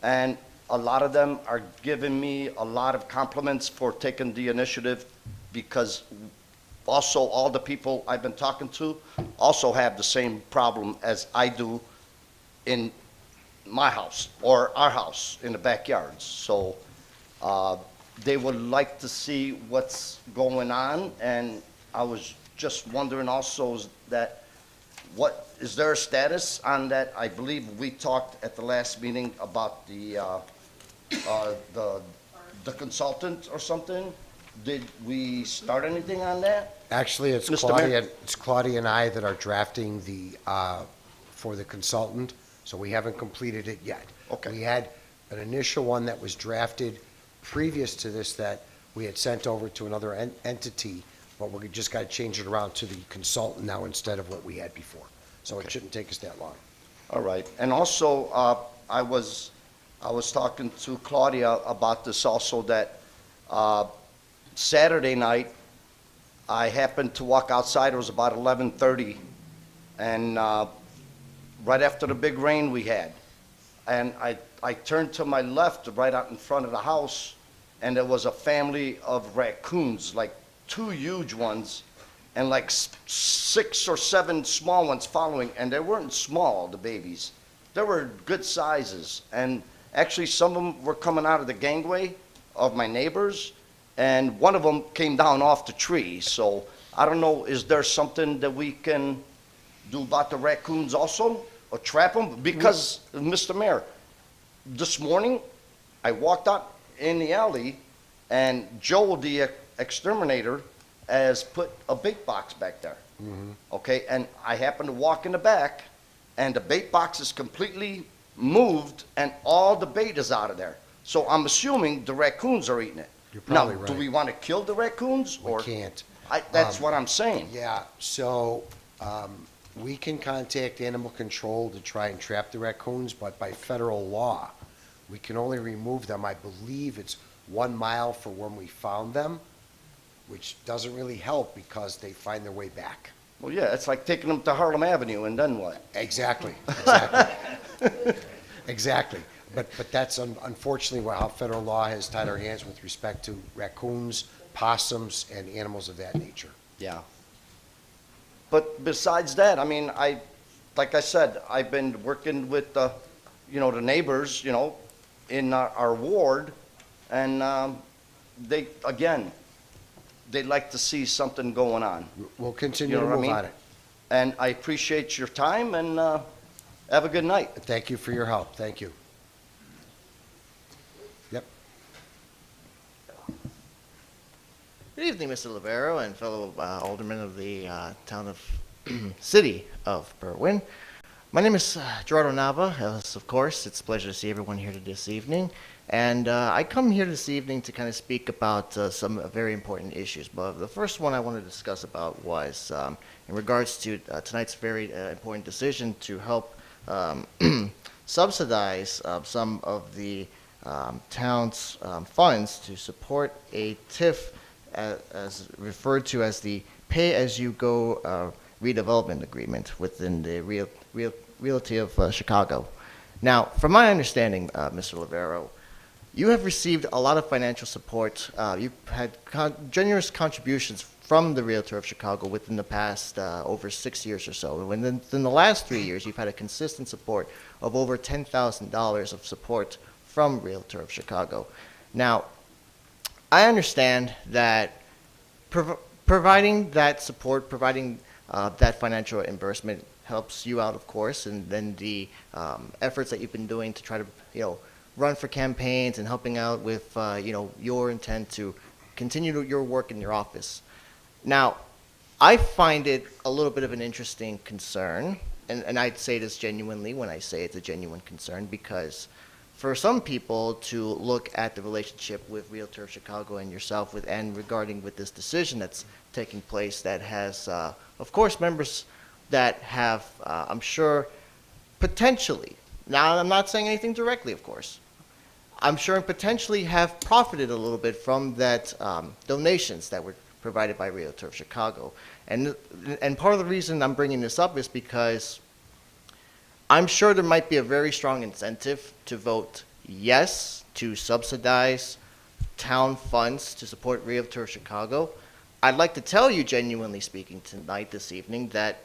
and a lot of them are giving me a lot of compliments for taking the initiative, because also all the people I've been talking to also have the same problem as I do in my house or our house in the backyards. So they would like to see what's going on, and I was just wondering also that what is there a status on that? I believe we talked at the last meeting about the consultant or something. Did we start anything on that? Actually, it's Mr. Claudia, Mayor? it's Claudia and I that are drafting for the consultant, so we haven't completed it yet. Okay. We had an initial one that was drafted previous to this that we had sent over to another entity, but we just got to change it around to the consultant now instead of what we had before. So it shouldn't take us that long. All right. And also, I was talking to Claudia about this also, that Saturday night, I happened to walk outside. It was about 11:30, and right after the big rain we had. And I turned to my left, right out in front of the house, and there was a family of raccoons, like 2 huge ones, and like 6 or 7 small ones following. And they weren't small, the babies. They were good sizes. And actually, some of them were coming out of the gangway of my neighbors, and one of them came down off the tree. So I don't know, is there something that we can do about the raccoons also, or trap them? Because, Mr. Mayor, this morning, I walked out in the alley, and Joe, the exterminator, has put a bait box back there. Okay, and I happened to walk in the back, and the bait box is completely moved, and all the bait is out of there. So I'm assuming the raccoons are eating it. You're probably Now, right. do we want to kill the raccoons, We or? can't. That's what I'm saying. Yeah, so we can contact animal control to try and trap the raccoons, but by federal law, we can only remove them, I believe it's 1 mile from when we found them, which doesn't really help because they find their way back. Well, yeah, it's like taking them to Harlem Avenue, and then what? Exactly. Exactly. But that's unfortunately how federal law has tied our hands with respect to raccoons, possums, and animals of that nature. Yeah. But besides that, I mean, like I said, I've been working with the neighbors, in our ward, and they'd like to see something going on. We'll continue You know to what I move mean? on it. And I appreciate your time, and have a good night. Thank you for your help. Thank you. Yep. Good evening, Mr. Livero and fellow aldermen of the town of city of Berwyn. My name is Gerardo Nava. Of course, it's a pleasure to see everyone here this evening. And I come here this evening to kind of speak about some very important issues. But the first one I want to discuss about was in regards to tonight's very important decision to help subsidize some of the town's funds to support a TIF, as referred to as the pay-as-you-go redevelopment agreement within the Realty of Chicago. Now, from my understanding, Mr. Livero, you have received a lot of financial support. You've had generous contributions from the Realtor of Chicago within the past over 6 years or so. And then in the last 3 years, you've had a consistent support of over $10,000 of support from Realtor of Chicago. Now, I understand that providing that support, providing that financial reimbursement helps you out, of course, and then the efforts that you've been doing to try to, run for campaigns and helping out with, your intent to continue your work in your office. Now, I find it a little bit of an interesting concern and I'd say this genuinely when I say it's a genuine concern, because for some people to look at the relationship with Realtor of Chicago and yourself and regarding with this decision that's taking place that has, of course, members that have, I'm sure, potentially, now I'm not saying anything directly, of course, I'm sure potentially have profited a little bit from that donations that were provided by Realtor of Chicago. And part of the reason I'm bringing this up is because I'm sure there might be a very strong incentive to vote yes to subsidize town funds to support Realtor of Chicago. I'd like to tell you, genuinely speaking tonight, this evening, that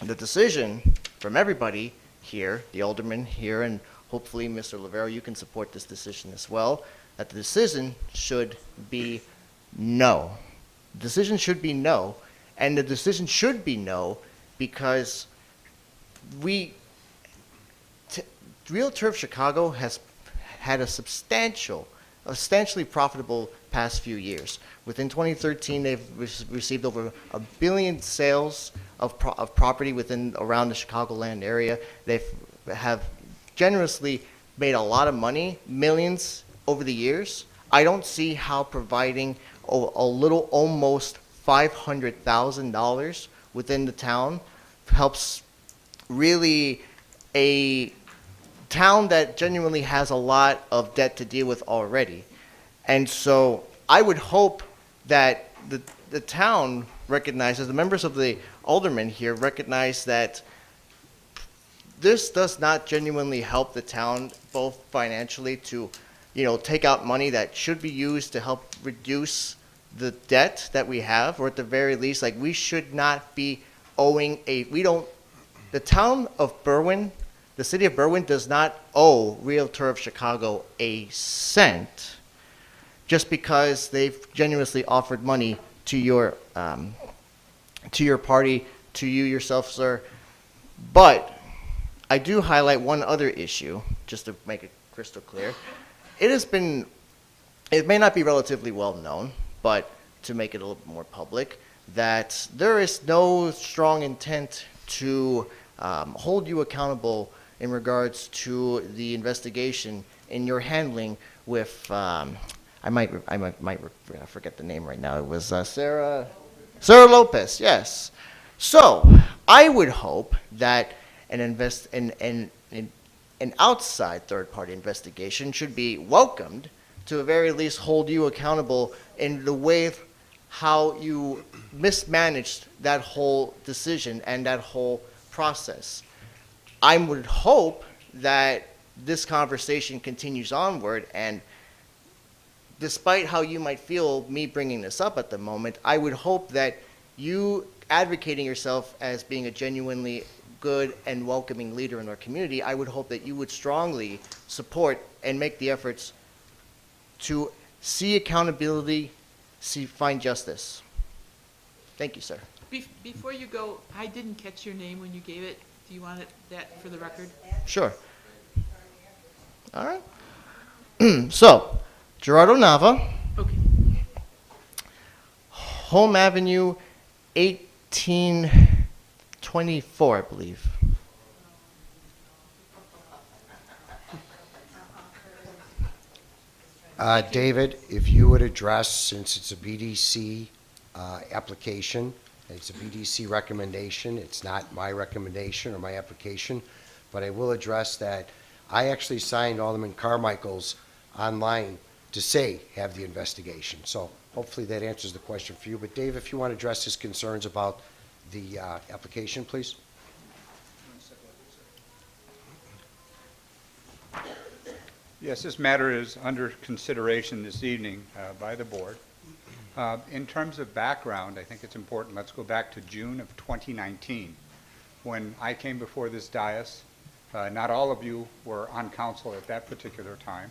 the decision from everybody here, the aldermen here, and hopefully Mr. Lavero, you can support this decision as well, that the decision should be no. The decision should be no, and the decision should be no because Realtor of Chicago has had a substantially profitable past few years. Within 2013, they've received over $1 billion sales of property around the Chicagoland area. They have generously made a lot of money, millions over the years. I don't see how providing a little almost $500,000 within the town helps really a town that genuinely has a lot of debt to deal with already. And so I would hope that the town recognizes, the members of the aldermen here recognize that this does not genuinely help the town both financially to, take out money that should be used to help reduce the debt that we have, or at the very least, like, we should not be owing the town of Berwyn, the city of Berwyn does not owe Realtor of Chicago a cent just because they've generously offered money to your party, to you yourself, sir. But I do highlight one other issue, just to make it crystal clear. It may not be relatively well known, but to make it a little bit more public, that there is no strong intent to hold you accountable in regards to the investigation in your handling with, I might forget the name right now. It was Sarah Lopez, yes. So I would hope that an outside third-party investigation should be welcomed to the very least hold you accountable in the way how you mismanaged that whole decision and that whole process. I would hope that this conversation continues onward, and despite how you might feel me bringing this up at the moment, I would hope that you advocating yourself as being a genuinely good and welcoming leader in our community, I would hope that you would strongly support and make the efforts to see accountability, find justice. Thank you, sir. Before you go, I didn't catch your name when you gave it. Do you want that for the record? Sure. All right. So, Gerardo Nava. Okay. Home Avenue, 1824, I believe. David, if you would address, since it's a BDC application, it's a BDC recommendation, it's not my recommendation or my application, but I will address that I actually signed Alderman Carmichael's online to say have the investigation. So hopefully that answers the question for you. But Dave, if you want to address his concerns about the application, please. Yes, this matter is under consideration this evening by the board. In terms of background, I think it's important. Let's go back to June of 2019 when I came before this dais. Not all of you were on council at that particular time,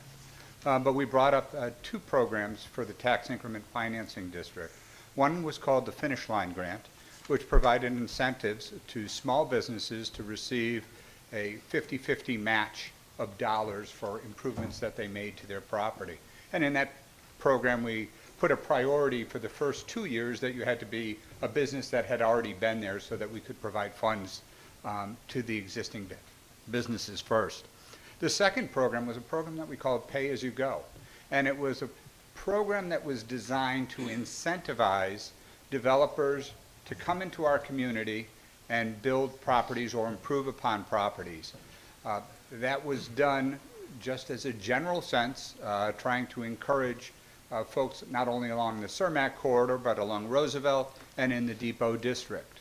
but we brought up two programs for the tax increment financing district. One was called the Finish Line Grant, which provided incentives to small businesses to receive a 50-50 match of dollars for improvements that they made to their property. And in that program, we put a priority for the first 2 years that you had to be a business that had already been there so that we could provide funds to the existing businesses first. The second program was a program that we called Pay As You Go. And it was a program that was designed to incentivize developers to come into our community and build properties or improve upon properties. That was done just as a general sense, trying to encourage folks not only along the Cermak corridor, but along Roosevelt and in the Depot District.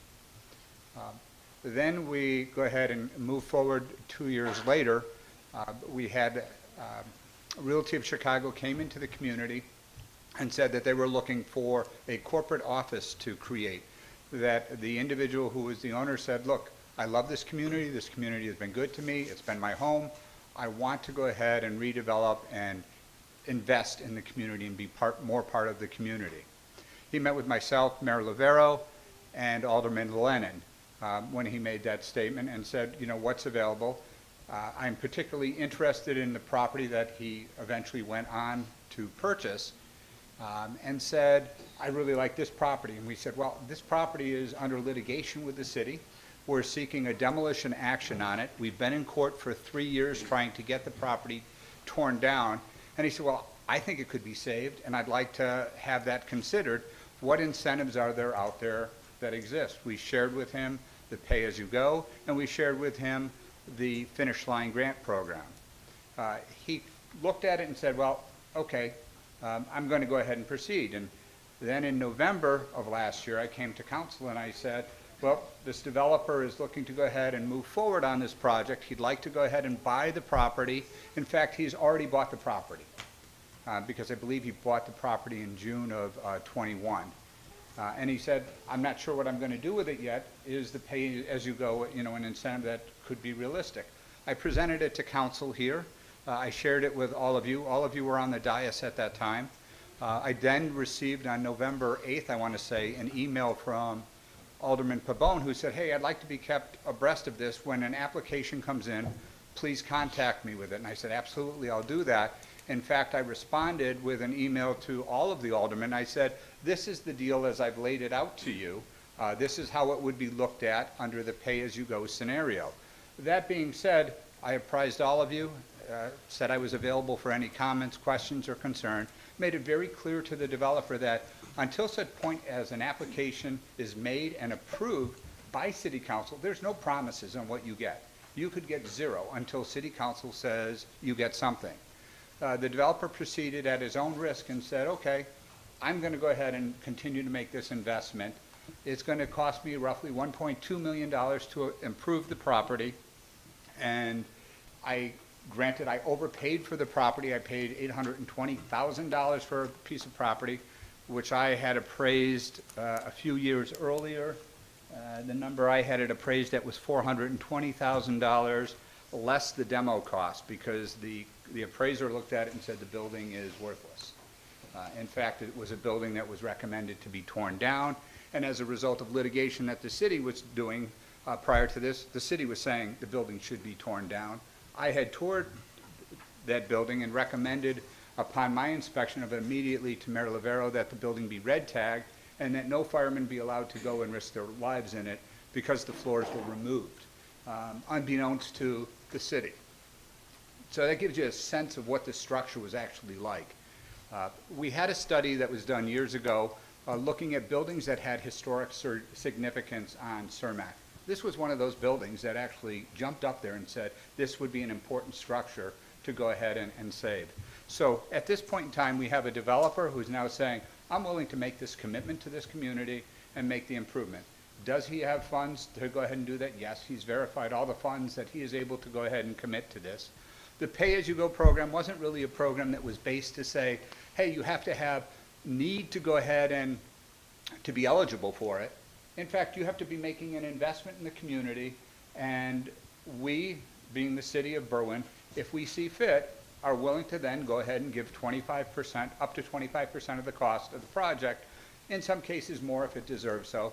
Then we go ahead and move forward 2 years later. We had Realty of Chicago came into the community and said that they were looking for a corporate office to create. That the individual who was the owner said, look, I love this community has been good to me, it's been my home, I want to go ahead and redevelop and invest in the community and be more part of the community. He met with myself, Mayor Lavero, and Alderman Lennon when he made that statement and said, you know, what's available? I'm particularly interested in the property that he eventually went on to purchase and said, I really like this property. And we said, well, this property is under litigation with the city. We're seeking a demolition action on it. We've been in court for 3 years trying to get the property torn down. And he said, well, I think it could be saved, and I'd like to have that considered. What incentives are there out there that exist? We shared with him the pay-as-you-go, and we shared with him the Finish Line Grant Program. He looked at it and said, well, okay, I'm going to go ahead and proceed. And then in November of last year, I came to council and I said, well, this developer is looking to go ahead and move forward on this project. He'd like to go ahead and buy the property. In fact, he's already bought the property because I believe he bought the property in June of 21. And he said, I'm not sure what I'm going to do with it yet. Is the pay-as-you-go, you know, an incentive that could be realistic? I presented it to council here. I shared it with all of you. All of you were on the dais at that time. I then received on November 8th, I want to say, an email from Alderman Pabon who said, hey, I'd like to be kept abreast of this. When an application comes in, please contact me with it. And I said, absolutely, I'll do that. In fact, I responded with an email to all of the aldermen. I said, this is the deal as I've laid it out to you. This is how it would be looked at under the pay-as-you-go scenario. That being said, I apprised all of you, said I was available for any comments, questions, or concern, made it very clear to the developer that until such point as an application is made and approved by City Council, there's no promises on what you get. You could get zero until City Council says you get something. The developer proceeded at his own risk and said, okay, I'm going to go ahead and continue to make this investment. It's going to cost me roughly $1.2 million to improve the property. And granted, I overpaid for the property. I paid $820,000 for a piece of property, which I had appraised a few years earlier. The number I had it appraised at was $420,000, less the demo cost, because the appraiser looked at it and said the building is worthless. In fact, it was a building that was recommended to be torn down, and as a result of litigation that the city was doing prior to this, the city was saying the building should be torn down. I had toured that building and recommended upon my inspection of it immediately to Mayor Lavero that the building be red tagged and that no firemen be allowed to go and risk their lives in it because the floors were removed, unbeknownst to the city. So that gives you a sense of what the structure was actually like. We had a study that was done years ago looking at buildings that had historic significance on Cermak. This was one of those buildings that actually jumped up there and said this would be an important structure to go ahead and save. So at this point in time, we have a developer who's now saying, I'm willing to make this commitment to this community and make the improvement. Does he have funds to go ahead and do that? Yes, he's verified all the funds that he is able to go ahead and commit to this. The pay-as-you-go program wasn't really a program that was based to say, hey, you have to need to go ahead and to be eligible for it. In fact, you have to be making an investment in the community, and we, being the city of Berwyn, if we see fit, are willing to then go ahead and give 25%, up to 25% of the cost of the project, in some cases more if it deserves so,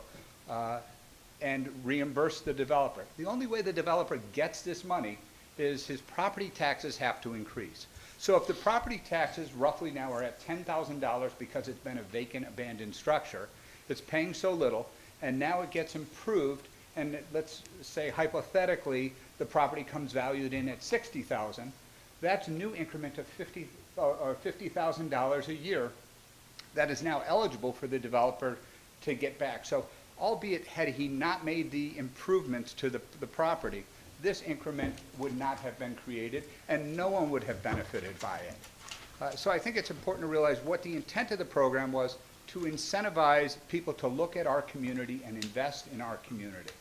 and reimburse the developer. The only way the developer gets this money is his property taxes have to increase. So if the property taxes roughly now are at $10,000 because it's been a vacant, abandoned structure, it's paying so little, and now it gets improved and let's say hypothetically, the property comes valued in at 60,000, that's a new increment of $50,000 a year that is now eligible for the developer to get back. So albeit had he not made the improvements to the property, this increment would not have been created and no one would have benefited by it. So I think it's important to realize what the intent of the program was, to incentivize people to look at our community and invest in our community.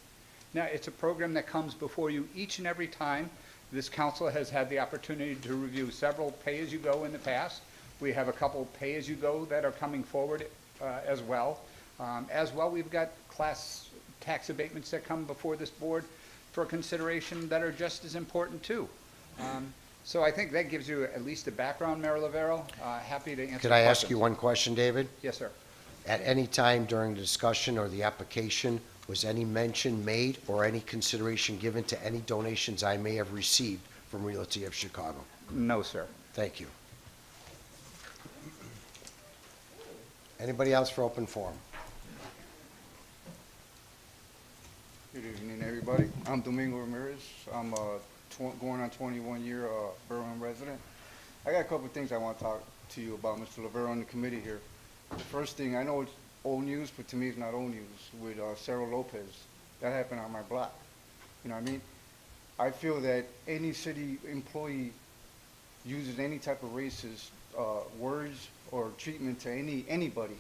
Now, it's a program that comes before you each and every time. This council has had the opportunity to review several pay-as-you-go in the past. We have a couple pay-as-you-go that are coming forward as well. We've got class tax abatements that come before this board for consideration that are just as important too. So I think that gives you at least a background, Mayor Lavero. Happy to answer Could I ask questions. you one question, David? Yes, sir. At any time during the discussion or the application, was any mention made or any consideration given to any donations I may have received from Realty of Chicago? No, sir. Thank you. Anybody else for open forum? Good evening, everybody. I'm Domingo Ramirez. I'm going on 21-year Berwyn resident. I got a couple of things I want to talk to you about, Mr. Lavero, and the committee here. The first thing, I know it's old news, but to me it's not old news, with Sarah Lopez. That happened on my block. You know what I mean? I feel that any city employee uses any type of racist words or treatment to anybody,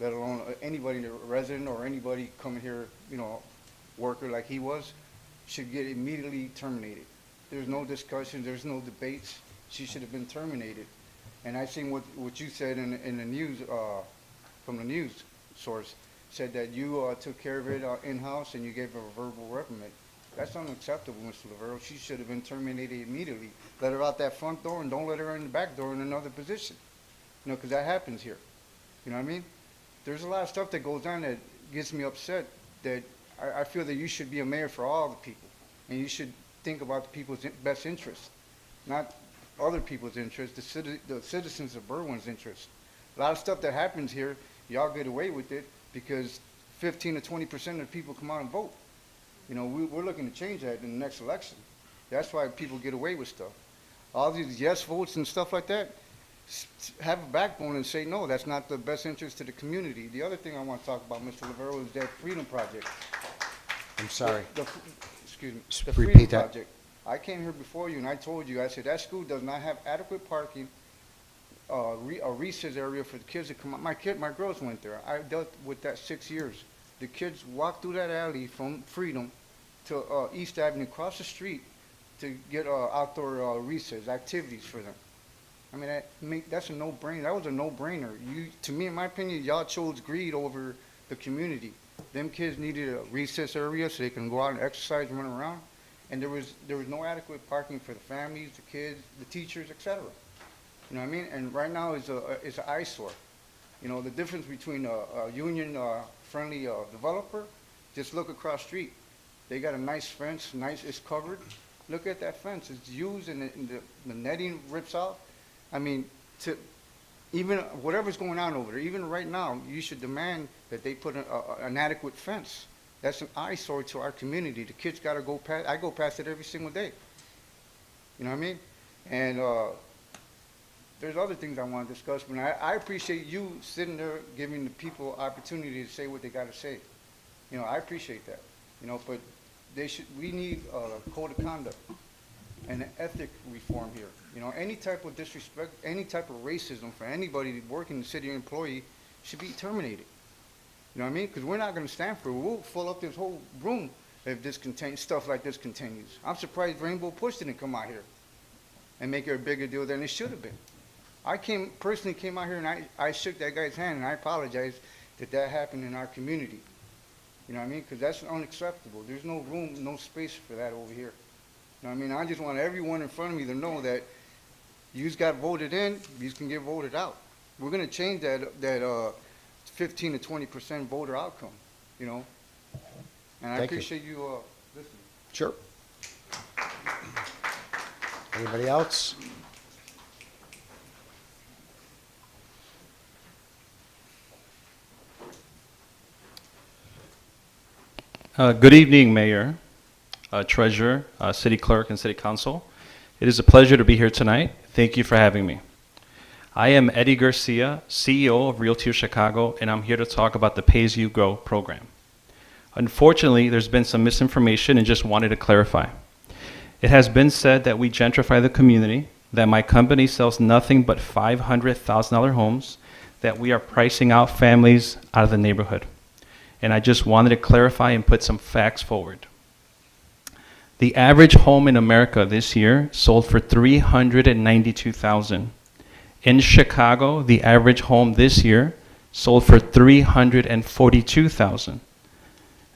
let alone anybody, a resident or anybody coming here, you know, worker like he was, should get immediately terminated. There's no discussion, there's no debates. She should have been terminated. And I seen what you said in the news, from the news source, said that you took care of it in-house and you gave her a verbal reprimand. That's unacceptable, Mr. Lavero. She should have been terminated immediately. Let her out that front door and don't let her in the back door in another position. You know, because that happens here. You know what I mean? There's a lot of stuff that goes on that gets me upset, that I feel that you should be a mayor for all the people. And you should think about the people's best interest, not other people's interest, the citizens of Berwyn's interest. A lot of stuff that happens here, y'all get away with it because 15 to 20% of the people come out and vote. You know, we're looking to change that in the next election. That's why people get away with stuff. All these yes votes and stuff like that, have a backbone and say, no, that's not the best interest to the community. The other thing I want to talk about, Mr. Lavero, is that Freedom Project. I'm sorry. Excuse me. The Repeat Freedom that. Project. I came here before you and I told you, I said, that school does not have adequate parking, a recess area for the kids to come out. My girls went there. I dealt with that 6 years. The kids walked through that alley from Freedom to East Avenue, across the street, to get outdoor recess activities for them. I mean, that's a no-brainer. That was a no-brainer. To me, in my opinion, y'all chose greed over the community. Them kids needed a recess area so they can go out and exercise and run around. And there was no adequate parking for the families, the kids, the teachers, etc. You know what I mean? And right now it's an eyesore. You know, the difference between a union-friendly developer, just look across the street. They got a nice fence, it's covered. Look at that fence. It's used and the netting rips out. I mean, even whatever's going on over there, even right now, you should demand that they put an adequate fence. That's an eyesore to our community. The kids got to go past. I go past it every single day. You know what I mean? And there's other things I want to discuss, but I appreciate you sitting there giving the people opportunity to say what they got to say. You know, I appreciate that. You know, but we need a code of conduct and an ethic reform here. You know, any type of disrespect, any type of racism for anybody working in the city employee should be terminated. You know what I mean? Because we're not going to stand for it. We'll fill up this whole room if stuff like this continues. I'm surprised Rainbow Push didn't come out here and make it a bigger deal than it should have been. I personally came out here and I shook that guy's hand and I apologized that happened in our community. You know what I mean? Because that's unacceptable. There's no room, no space for that over here. You know what I mean? I just want everyone in front of me to know that yous got voted in, yous can get voted out. We're going to change that 15 to 20% voter outcome, you know? And I Thank you. appreciate you listening. Sure. Anybody else? Good evening, Mayor, Treasurer, City Clerk, and City Council. It is a pleasure to be here tonight. Thank you for having me. I am Eddie Garcia, CEO of Realty of Chicago, and I'm here to talk about the Pay As You Go program. Unfortunately, there's been some misinformation and just wanted to clarify. It has been said that we gentrify the community, that my company sells nothing but $500,000 homes, that we are pricing out families out of the neighborhood. And I just wanted to clarify and put some facts forward. The average home in America this year sold for $392,000. In Chicago, the average home this year sold for $342,000.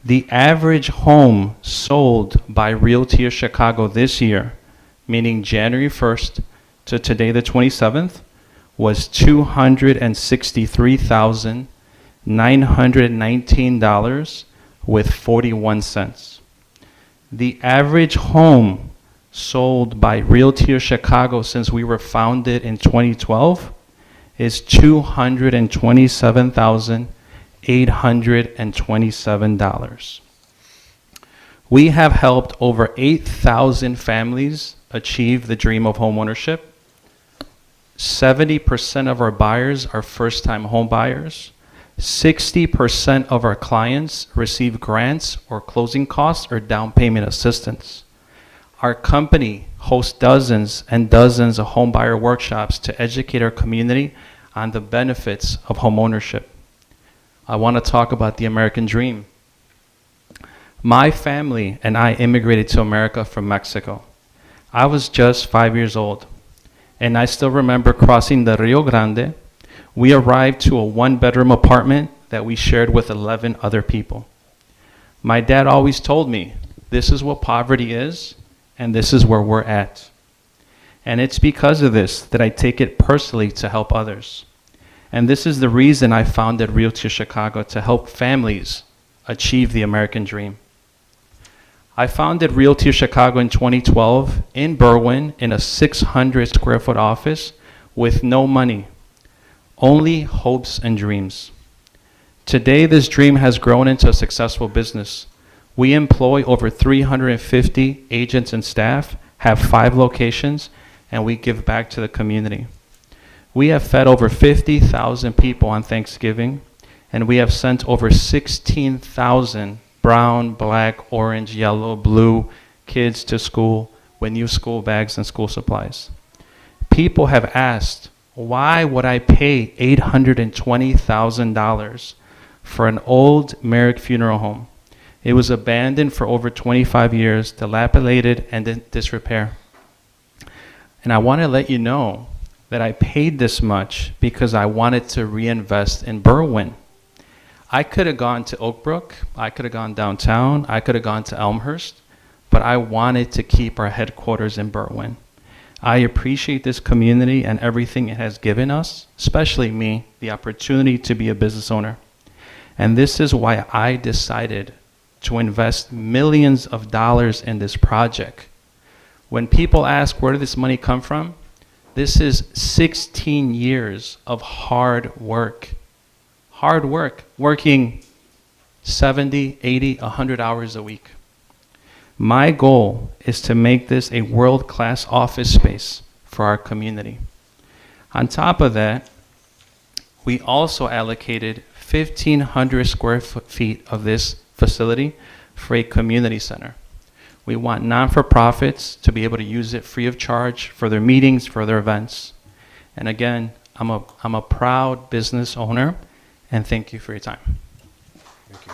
The average home sold by Realty of Chicago this year, meaning January 1st to today the 27th, was $263,919 with 41 cents. The average home sold by Realty of Chicago since we were founded in 2012 is $227,827. We have helped over 8,000 families achieve the dream of homeownership. 70% of our buyers are first-time home buyers. 60% of our clients receive grants or closing costs or down payment assistance. Our company hosts dozens and dozens of home buyer workshops to educate our community on the benefits of homeownership. I want to talk about the American dream. My family and I immigrated to America from Mexico. I was just 5 years old, and I still remember crossing the Rio Grande. We arrived to a one-bedroom apartment that we shared with 11 other people. My dad always told me, this is what poverty is, and this is where we're at. And it's because of this that I take it personally to help others. And this is the reason I founded Realty Chicago, to help families achieve the American dream. I founded Realty Chicago in 2012 in Berwyn in a 600 square foot office with no money, only hopes and dreams. Today, this dream has grown into a successful business. We employ over 350 agents and staff, have 5 locations, and we give back to the community. We have fed over 50,000 people on Thanksgiving, and we have sent over 16,000 brown, black, orange, yellow, blue kids to school with new school bags and school supplies. People have asked, why would I pay $820,000 for an old Merrick funeral home? It was abandoned for over 25 years, dilapidated and in disrepair. And I want to let you know that I paid this much because I wanted to reinvest in Berwyn. I could have gone to Oak Brook, I could have gone downtown, I could have gone to Elmhurst, but I wanted to keep our headquarters in Berwyn. I appreciate this community and everything it has given us, especially me, the opportunity to be a business owner. And this is why I decided to invest millions of dollars in this project. When people ask where did this money come from, this is 16 years of hard work. Hard work, working 70, 80, 100 hours a week. My goal is to make this a world-class office space for our community. On top of that, we also allocated 1,500 square feet of this facility for a community center. We want non-for-profits to be able to use it free of charge for their meetings, for their events. And again, I'm a proud business owner, and thank you for your time. Thank you.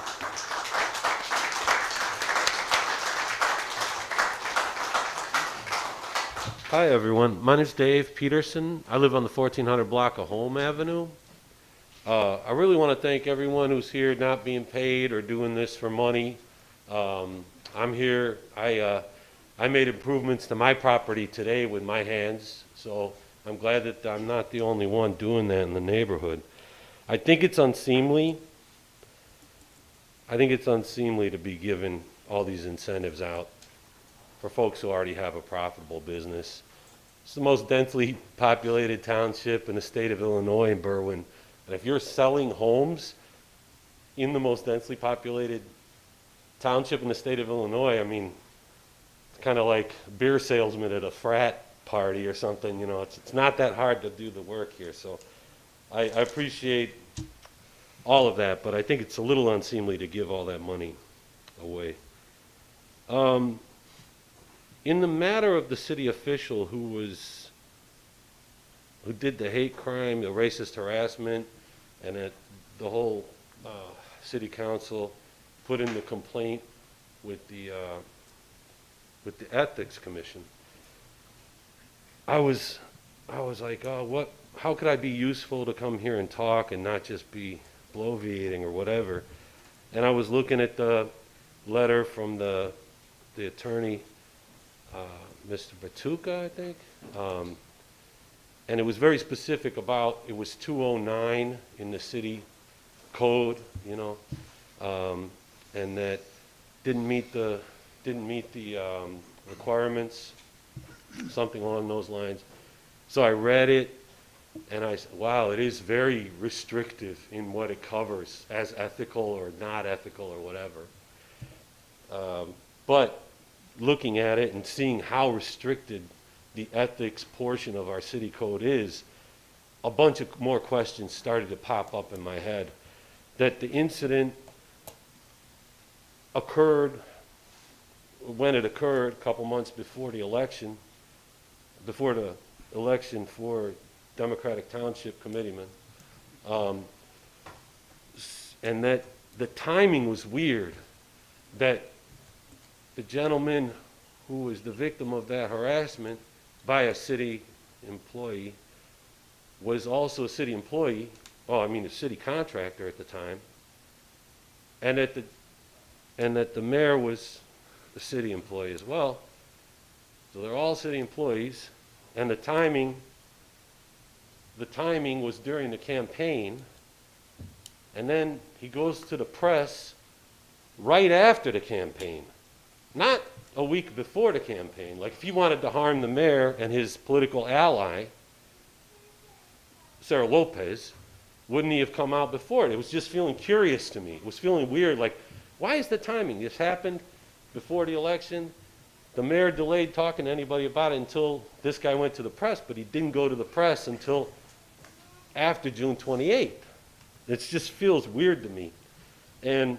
Hi, everyone. My name's Dave Peterson. I live on the 1400 block of Home Avenue. I really want to thank everyone who's here not being paid or doing this for money. I'm here. I made improvements to my property today with my hands, so I'm glad that I'm not the only one doing that in the neighborhood. I think it's unseemly. I think it's unseemly to be giving all these incentives out for folks who already have a profitable business. It's the most densely populated township in the state of Illinois, in Berwyn. And if you're selling homes in the most densely populated township in the state of Illinois, I mean, it's kind of like beer salesman at a frat party or something, you know, it's not that hard to do the work here, so I appreciate all of that, but I think it's a little unseemly to give all that money away. In the matter of the city official who did the hate crime, the racist harassment, and that the whole city council put in the complaint with the ethics commission, I was like, oh, how could I be useful to come here and talk and not just be bloviating or whatever? And I was looking at the letter from the attorney, Mr. Batuka, I think, and it was very specific about, it was 209 in the city code, you know, and that didn't meet the requirements, something along those lines. So I read it, and I said, wow, it is very restrictive in what it covers as ethical or not ethical or whatever. But looking at it and seeing how restricted the ethics portion of our city code is, a bunch of more questions started to pop up in my head. That the incident occurred, when it occurred, a couple months before the election for Democratic Township Committeeman, and that the timing was weird, that the gentleman who was the victim of that harassment by a city employee was also a city employee, a city contractor at the time, and that the mayor was a city employee as well. So they're all city employees, and the timing was during the campaign, and then he goes to the press right after the campaign, not a week before the campaign. Like, if he wanted to harm the mayor and his political ally, Sarah Lopez, wouldn't he have come out before it? It was just feeling curious to me. It was feeling weird, like, why is the timing? This happened before the election. The mayor delayed talking to anybody about it until this guy went to the press, but he didn't go to the press until after June 28th. It just feels weird to me. And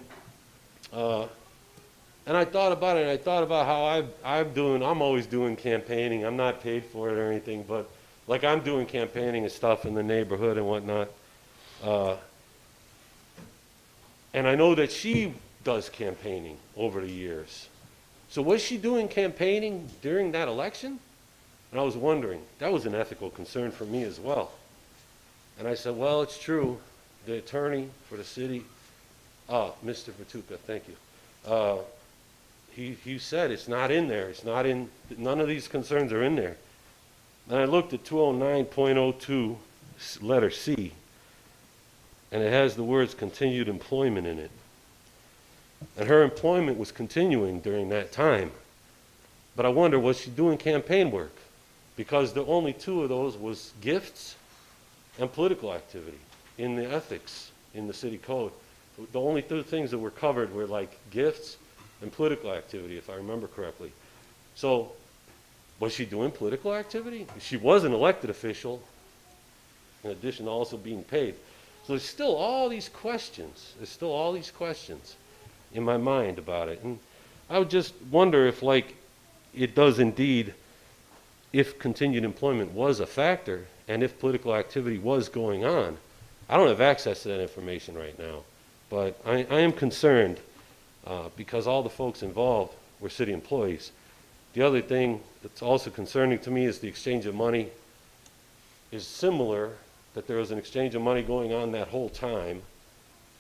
I thought about it, and I thought about how I'm always doing campaigning. I'm not paid for it or anything, but like, I'm doing campaigning and stuff in the neighborhood and whatnot. And I know that she does campaigning over the years. So was she doing campaigning during that election? And I was wondering, that was an ethical concern for me as well. And I said, well, it's true. The attorney for the city, Mr. Batuka, thank you. He said it's not in there. It's not in, none of these concerns are in there. And I looked at 209.02, letter C, and it has the words continued employment in it. And her employment was continuing during that time. But I wonder, was she doing campaign work? Because the only two of those was gifts and political activity in the ethics in the city code. The only two things that were covered were like gifts and political activity, if I remember correctly. So was she doing political activity? She was an elected official, in addition to also being paid. So there's still all these questions. There's still all these questions in my mind about it. And I would just wonder if, like, it does indeed, if continued employment was a factor and if political activity was going on. I don't have access to that information right now, but I am concerned because all the folks involved were city employees. The other thing that's also concerning to me is the exchange of money is similar, that there was an exchange of money going on that whole time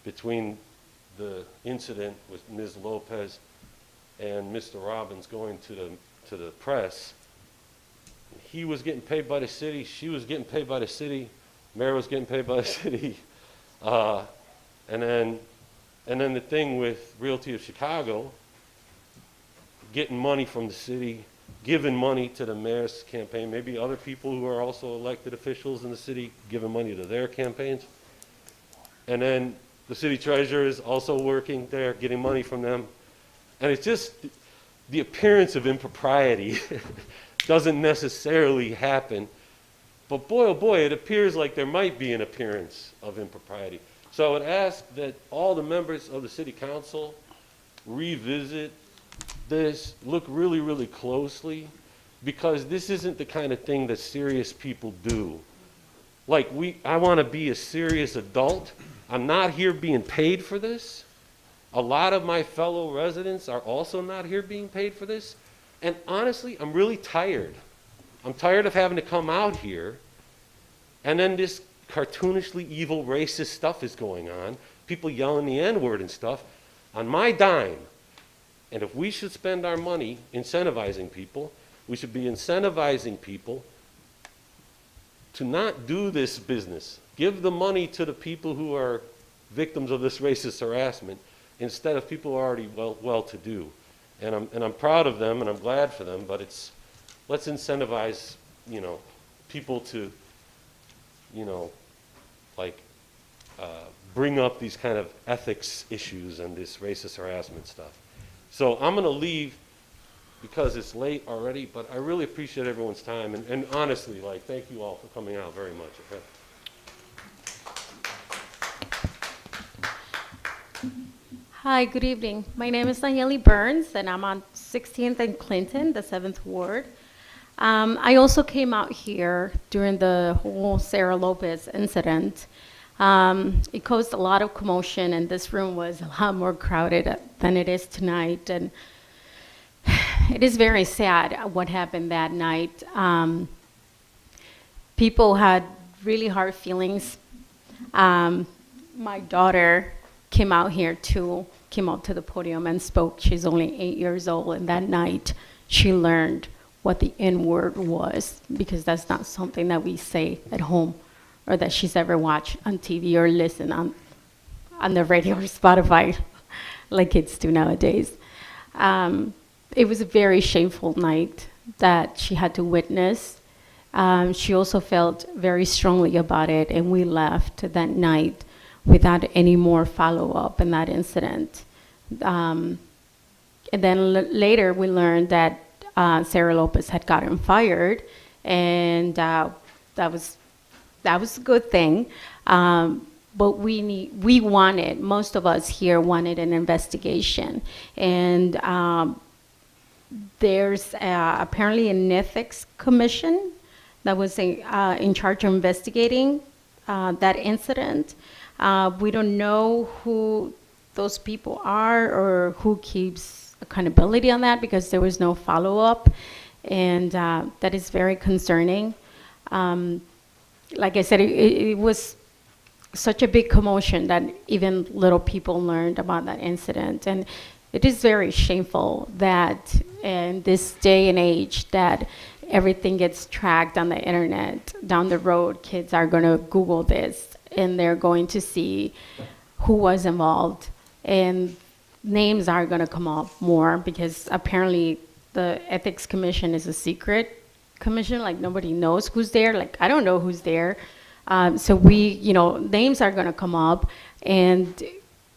between the incident with Ms. Lopez and Mr. Robbins going to the press. He was getting paid by the city, she was getting paid by the city, mayor was getting paid by the city, and then the thing with Realty of Chicago, getting money from the city, giving money to the mayor's campaign, maybe other people who are also elected officials in the city giving money to their campaigns, and then the city treasurer is also working there, getting money from them. And it's just the appearance of impropriety doesn't necessarily happen. But boy, oh boy, it appears like there might be an appearance of impropriety. So I would ask that all the members of the city council revisit this, look really, really closely, because this isn't the kind of thing that serious people do. Like, I want to be a serious adult. I'm not here being paid for this. A lot of my fellow residents are also not here being paid for this. And honestly, I'm really tired. I'm tired of having to come out here, and then this cartoonishly evil racist stuff is going on, people yelling the N-word and stuff, on my dime. And if we should spend our money incentivizing people, we should be incentivizing people to not do this business. Give the money to the people who are victims of this racist harassment instead of people who are already well-to-do. And I'm proud of them and I'm glad for them, but let's incentivize, people to, bring up these kind of ethics issues and this racist harassment stuff. So I'm going to leave because it's late already, but I really appreciate everyone's time. And honestly, thank you all for coming out very much. Okay? Hi, good evening. My name is Danielle Burns, and I'm on 16th and Clinton, the 7th Ward. I also came out here during the whole Sarah Lopez incident. It caused a lot of commotion, and this room was a lot more crowded than it is tonight. And it is very sad what happened that night. People had really hard feelings. My daughter came out to the podium and spoke. She's only 8 years old, and that night she learned what the N-word was, because that's not something that we say at home or that she's ever watched on TV or listened on the radio or Spotify like kids do nowadays. It was a very shameful night that she had to witness. She also felt very strongly about it, and we left that night without any more follow-up in that incident. And then later we learned that Sarah Lopez had gotten fired, and that was a good thing. But most of us here wanted an investigation. And there's apparently an ethics commission that was in charge of investigating that incident. We don't know who those people are or who keeps accountability on that, because there was no follow-up, and that is very concerning. Like I said, it was such a big commotion that even little people learned about that incident. And it is very shameful that in this day and age that everything gets tracked on the internet. Down the road, kids are going to Google this, and they're going to see who was involved. And names are going to come up more, because apparently the Ethics Commission is a secret commission. Like, nobody knows who's there. Like, I don't know who's there. So names are going to come up. And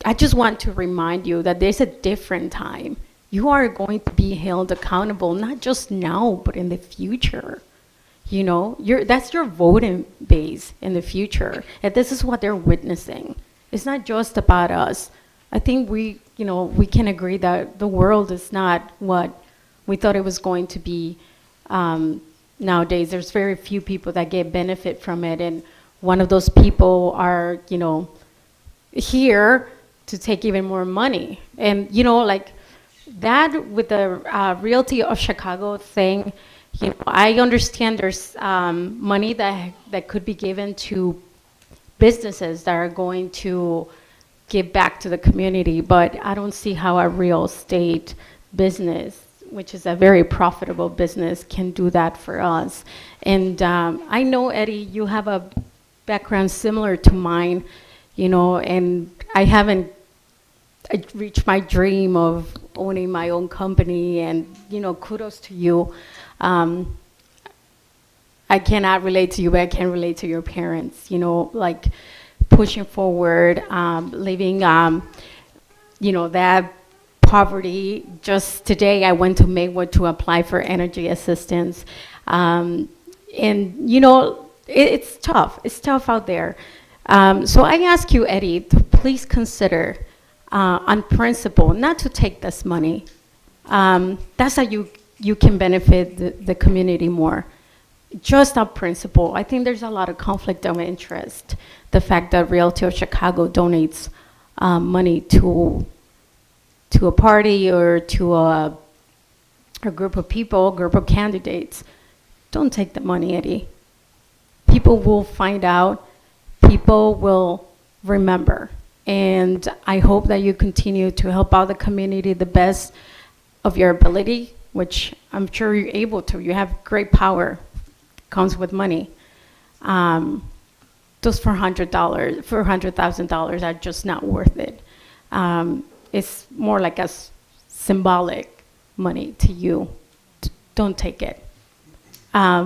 I just want to remind you that there's a different time. You are going to be held accountable, not just now, but in the future. That's your voting base in the future. And this is what they're witnessing. It's not just about us. I think we can agree that the world is not what we thought it was going to be. Nowadays, there's very few people that get benefit from it. And one of those people are, here to take even more money. And, that with the Realty of Chicago thing, I understand there's money that could be given to businesses that are going to give back to the community, but I don't see how a real estate business, which is a very profitable business, can do that for us. And I know, Eddie, you have a background similar to mine, and I haven't reached my dream of owning my own company, and, kudos to you. I cannot relate to you, but I can relate to your parents, pushing forward, living, that poverty. Just today, I went to Maywood to apply for energy assistance. And, you know, it's tough. It's tough out there. So I ask you, Eddie, to please consider, on principle, not to take this money. That's how you can benefit the community more. Just on principle. I think there's a lot of conflict of interest. The fact that Realty of Chicago donates money to a party or to a group of people, a group of candidates. Don't take the money, Eddie. People will find out. People will remember. And I hope that you continue to help out the community the best of your ability, which I'm sure you're able to. You have great power. Comes with money. Those $400,000 are just not worth it. It's more like a symbolic money to you. Don't take it.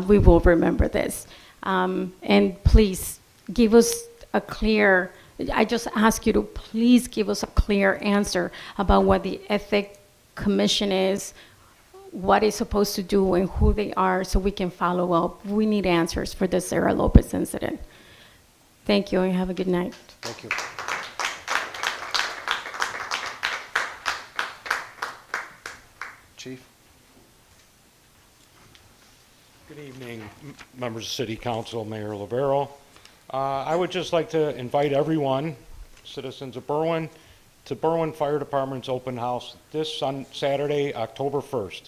We will remember this. And please give us a clear, I just ask you to please give us a clear answer about what the Ethics Commission is, what it's supposed to do, and who they are, so we can follow up. We need answers for the Sarah Lopez incident. Thank you, and have a good night. Thank you. Chief? Good evening, members of City Council, Mayor Lavero. I would just like to invite everyone, citizens of Berwyn, to Berwyn Fire Department's open house this Saturday, October 1st.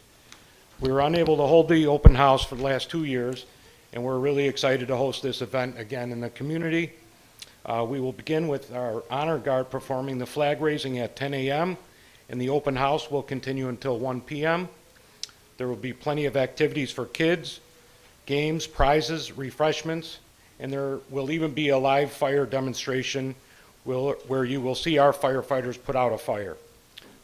We were unable to hold the open house for the last 2 years, and we're really excited to host this event again in the community. We will begin with our honor guard performing the flag raising at 10 a.m., and the open house will continue until 1 p.m. There will be plenty of activities for kids, games, prizes, refreshments, and there will even be a live fire demonstration where you will see our firefighters put out a fire.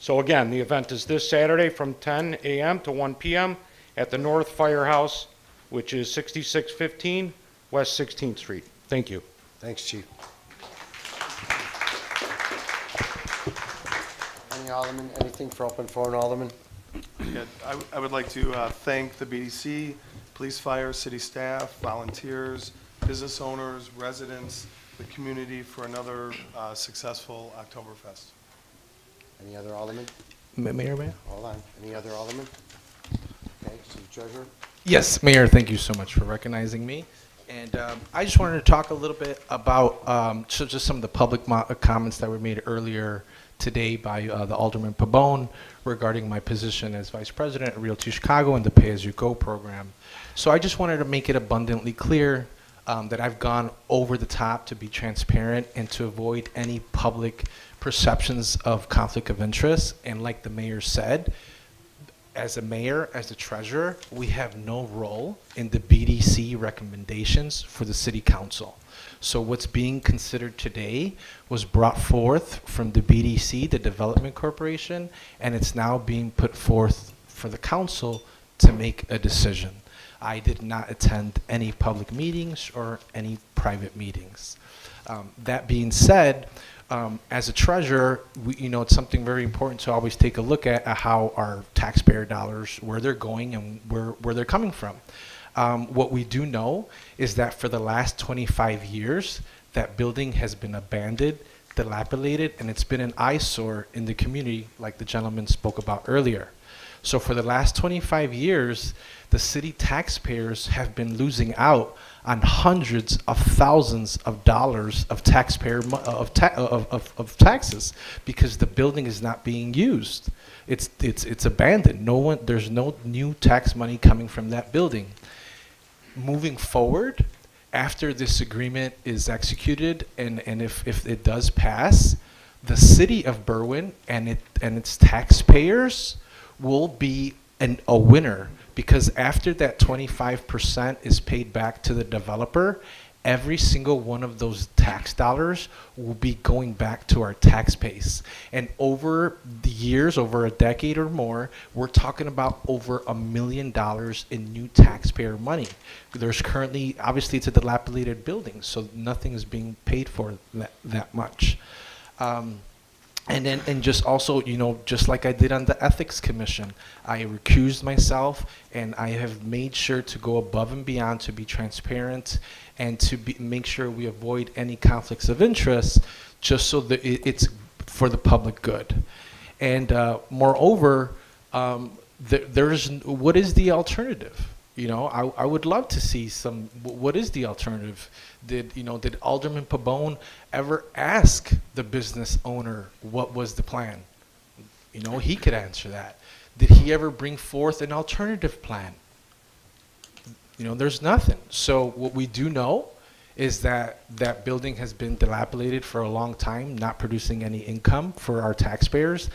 So again, the event is this Saturday from 10 a.m. to 1 p.m. at the North Firehouse, which is 6615 West 16th Street. Thank you. Thanks, Chief. Any Alderman, anything for open forum, Alderman? Yeah, I would like to thank the BDC, police, fire, city staff, volunteers, business owners, residents, the community for another successful Oktoberfest. Any other Alderman? Mayor? Hold on. Any other Alderman? Okay, City Treasurer? Yes, Mayor, thank you so much for recognizing me. And I just wanted to talk a little bit about just some of the public comments that were made earlier today by the Alderman Pabon regarding my position as Vice President at Realty Chicago and the Pay As You Go program. So I just wanted to make it abundantly clear that I've gone over the top to be transparent and to avoid any public perceptions of conflict of interest. And like the mayor said, as a mayor, as the treasurer, we have no role in the BDC recommendations for the city council. So what's being considered today was brought forth from the BDC, the Development Corporation, and it's now being put forth for the council to make a decision. I did not attend any public meetings or any private meetings. That being said, as a treasurer, it's something very important to always take a look at how our taxpayer dollars, where they're going and where they're coming from. What we do know is that for the last 25 years, that building has been abandoned, dilapidated, and it's been an eyesore in the community, like the gentleman spoke about earlier. So for the last 25 years, the city taxpayers have been losing out on hundreds of thousands of dollars of taxpayer of taxes because the building is not being used. It's abandoned. There's no new tax money coming from that building. Moving forward, after this agreement is executed and if it does pass, the city of Berwyn and its taxpayers will be a winner, because after that 25% is paid back to the developer, every single one of those tax dollars will be going back to our tax base. And over the years, over a decade or more, we're talking about over $1 million in new taxpayer money. There's currently, obviously it's a dilapidated building, so nothing is being paid for that much. And then, and just also, just like I did on the Ethics Commission, I recused myself, and I have made sure to go above and beyond to be transparent and to make sure we avoid any conflicts of interest, just so that it's for the public good. And moreover, there's what is the alternative? I would love to see what is the alternative? Did Alderman Pabon ever ask the business owner what was the plan? He could answer that. Did he ever bring forth an alternative plan? There's nothing. So what we do know is that that building has been dilapidated for a long time, not producing any income for our taxpayers,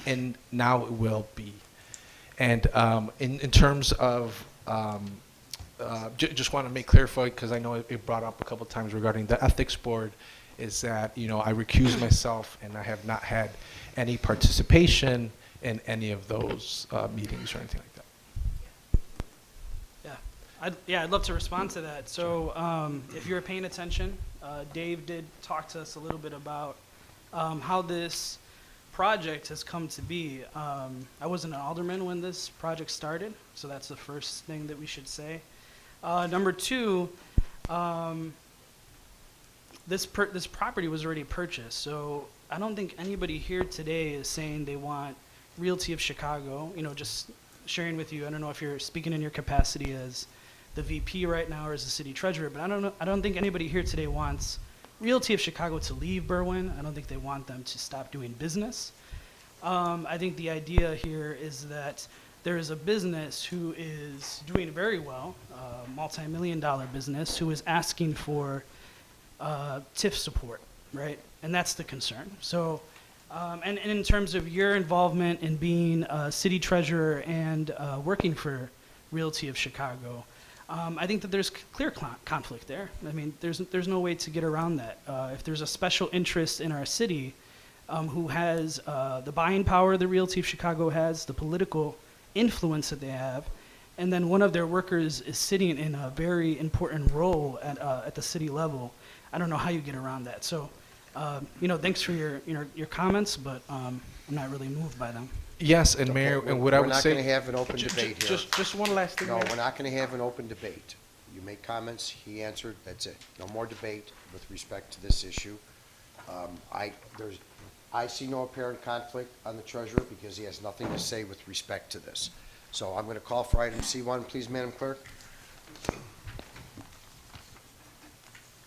and now it will be. And in terms of, just want to clarify, because I know it brought up a couple times regarding the ethics board, is that, I recuse myself and I have not had any participation in any of those meetings or anything like that. I'd love to respond to that. So if you're paying attention, Dave did talk to us a little bit about how this project has come to be. I wasn't an alderman when this project started, so that's the first thing that we should say. Number two, this property was already purchased, so I don't think anybody here today is saying they want Realty of Chicago. Just sharing with you, I don't know if you're speaking in your capacity as the VP right now or as the city treasurer, but I don't think anybody here today wants Realty of Chicago to leave Berwyn. I don't think they want them to stop doing business. I think the idea here is that there is a business who is doing very well, multi-million-dollar business, who is asking for TIF support, right? And that's the concern. So, and in terms of your involvement in being a city treasurer and working for Realty of Chicago, I think that there's clear conflict there. I mean, there's no way to get around that. If there's a special interest in our city who has the buying power the Realty of Chicago has, the political influence that they have, and then one of their workers is sitting in a very important role at the city level, I don't know how you get around that. So, thanks for your comments, but I'm not really moved by them. Yes, and Mayor, and what I would say... We're not going to have an open debate here. Just one last thing. No, we're not going to have an open debate. You make comments, he answered, that's it. No more debate with respect to this issue. I see no apparent conflict on the treasurer because he has nothing to say with respect to this. So I'm going to call for item C1, please, Madam Clerk.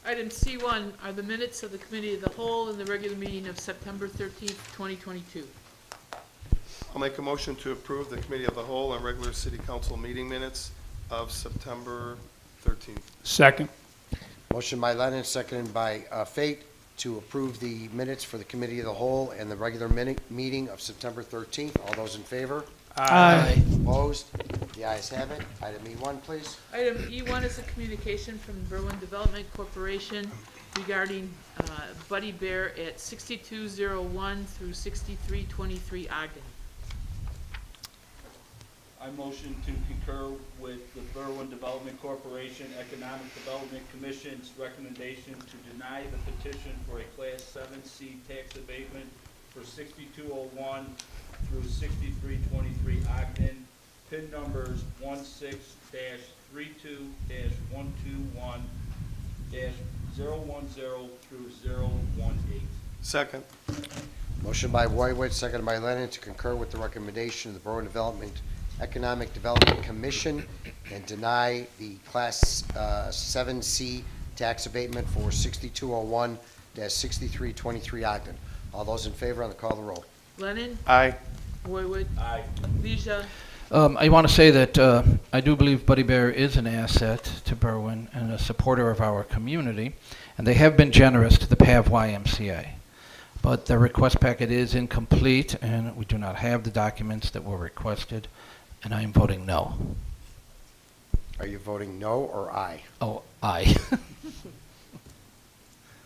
Item C1 are the minutes of the Committee of the Whole in the regular meeting of September 13th, 2022. I'll make a motion to approve the Committee of the Whole and regular City Council meeting minutes of September 13th. Second. Motion by Lennon, seconded by Fate, to approve the minutes for the Committee of the Whole and the regular meeting of September 13th. All those in favor? Aye. Opposed? The ayes have it. Item E1, please. Item E1 is a communication from Berwyn Development Corporation regarding Buddy Bear at 6201 through 6323 Ogden. I motion to concur with the Berwyn Development Corporation Economic Development Commission's recommendation to deny the petition for a Class 7C tax abatement for 6201 through 6323 Ogden, PIN numbers 16-32-121-010 through 018. Second. Motion by Roywood, seconded by Lennon, to concur with the recommendation of the Berwyn Economic Development Commission and deny the Class 7C tax abatement for 6201-6323 Ogden. All those in favor on the call of the roll. Lennon? Aye. Roywood? Aye. Leisha? I want to say that I do believe Buddy Bear is an asset to Berwyn and a supporter of our community, and they have been generous to the PAV YMCA. But the request packet is incomplete, and we do not have the documents that were requested, and I am voting no. Are you voting no or aye? Oh, aye.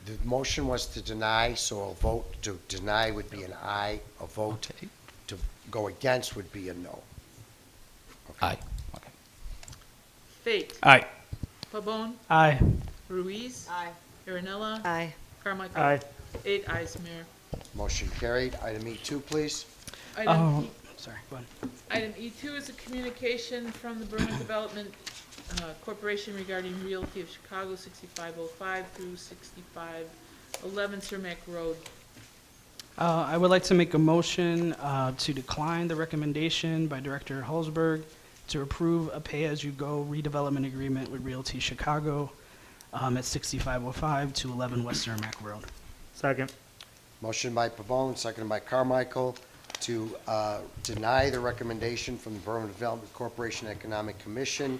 The motion was to deny, so a vote to deny would be an aye. A vote to go against would be a no. Okay. Aye. Okay. Fate? Aye. Pabon? Aye. Ruiz? Aye. Aaronella? Aye. Carmichael? Aye. 8 ayes, Mayor. Motion carried. Item E2, please. Item E- Sorry, go ahead. Item E2 is a communication from the Berwyn Development Corporation regarding Realty of Chicago, 6505 through 6511 Cermak Road. I would like to make a motion to decline the recommendation by Director Holzberg to approve a pay-as-you-go redevelopment agreement with Realty Chicago at 6505 to 11 West Cermak Road. Second. Motion by Pavone, seconded by Carmichael, to deny the recommendation from the Berwyn Development Corporation Economic Commission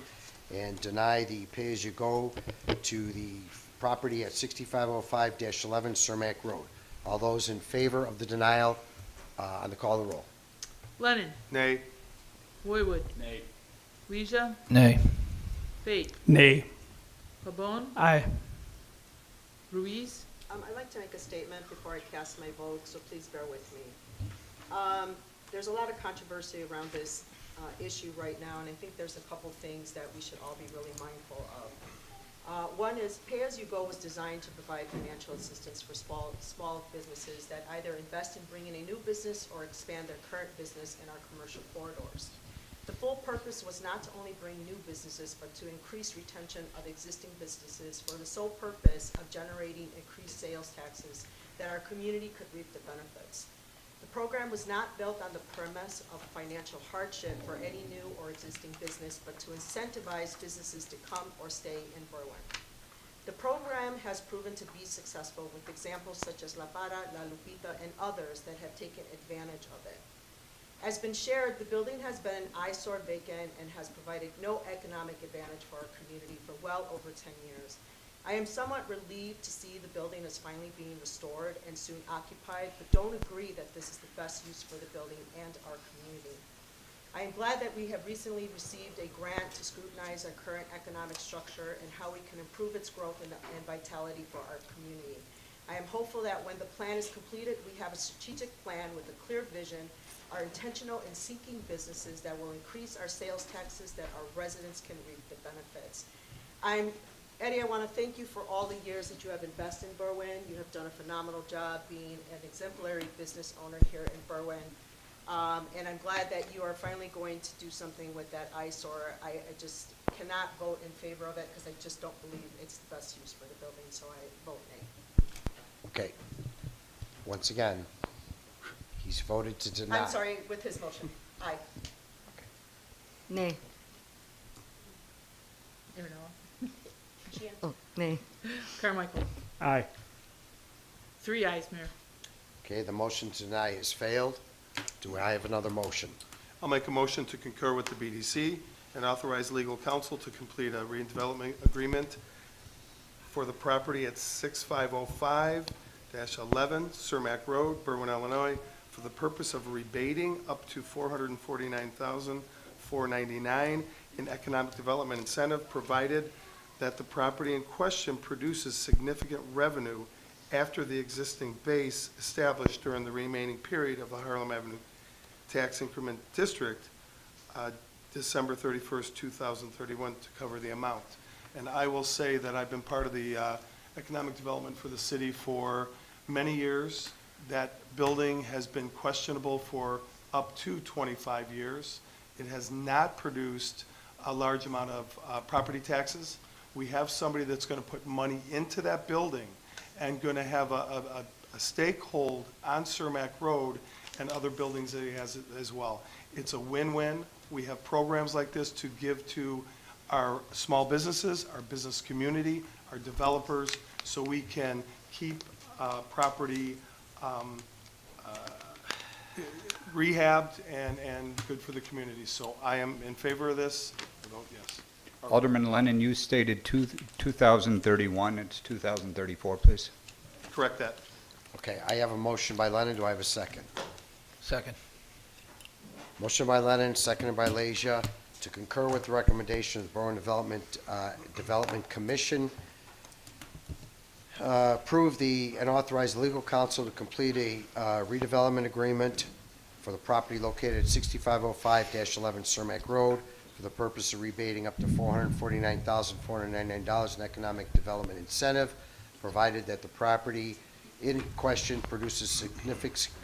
and deny the pay-as-you-go to the property at 6505-11 Cermak Road. All those in favor of the denial, on the call of the roll. Lennon. Nay. Roywood. Nay. Leisure. Nay. Fate. Nay. Pabon. Aye. Ruiz. I'd like to make a statement before I cast my vote, so please bear with me. There's a lot of controversy around this issue right now, and I think there's a couple things that we should all be really mindful of. One is pay-as-you-go was designed to provide financial assistance for small businesses that either invest in bringing a new business or expand their current business in our commercial corridors. The full purpose was not to only bring new businesses, but to increase retention of existing businesses for the sole purpose of generating increased sales taxes that our community could reap the benefits. The program was not built on the premise of financial hardship for any new or existing business, but to incentivize businesses to come or stay in Berwyn. The program has proven to be successful with examples such as La Para, La Lupita, and others that have taken advantage of it. As been shared, the building has been an eyesore vacant and has provided no economic advantage for our community for well over 10 years. I am somewhat relieved to see the building is finally being restored and soon occupied, but don't agree that this is the best use for the building and our community. I am glad that we have recently received a grant to scrutinize our current economic structure and how we can improve its growth and vitality for our community. I am hopeful that when the plan is completed, we have a strategic plan with a clear vision, are intentional in seeking businesses that will increase our sales taxes that our residents can reap the benefits. Eddie, I want to thank you for all the years that you have invested in Berwyn. You have done a phenomenal job being an exemplary business owner here in Berwyn. And I'm glad that you are finally going to do something with that eyesore. I just cannot vote in favor of it because I just don't believe it's the best use for the building, so I vote nay. Okay. Once again, he's voted to deny. I'm sorry, with his motion. Aye. Nay. Oh, nay. Carmichael. Aye. 3 ayes, Mayor. Okay, the motion to deny has failed. Do I have another motion? I'll make a motion to concur with the BDC and authorize legal counsel to complete a redevelopment agreement for the property at 6505-11 Cermak Road, Berwyn, Illinois, for the purpose of rebating up to $449,499 in economic development incentive, provided that the property in question produces significant revenue after the existing base established during the remaining period of the Harlem Avenue Tax Increment District, December 31st, 2031, to cover the amount. And I will say that I've been part of the economic development for the city for many years. That building has been questionable for up to 25 years. It has not produced a large amount of property taxes. We have somebody that's going to put money into that building and going to have a stakehold on Cermak Road and other buildings that he has as well. It's a win-win. We have programs like this to give to our small businesses, our business community, our developers, so we can keep property rehabbed and good for the community. So I am in favor of this. I vote yes. Alderman Lennon, you stated 2031. It's 2034, please. Correct that. Okay, I have a motion by Lennon. Do I have a second? Second. Motion by Lennon, seconded by Leisure, to concur with the recommendation of the Berwyn Development Commission. Approve and authorize legal counsel to complete a redevelopment agreement for the property located at 6505-11 Cermak Road for the purpose of rebating up to $449,499 in economic development incentive, provided that the property in question produces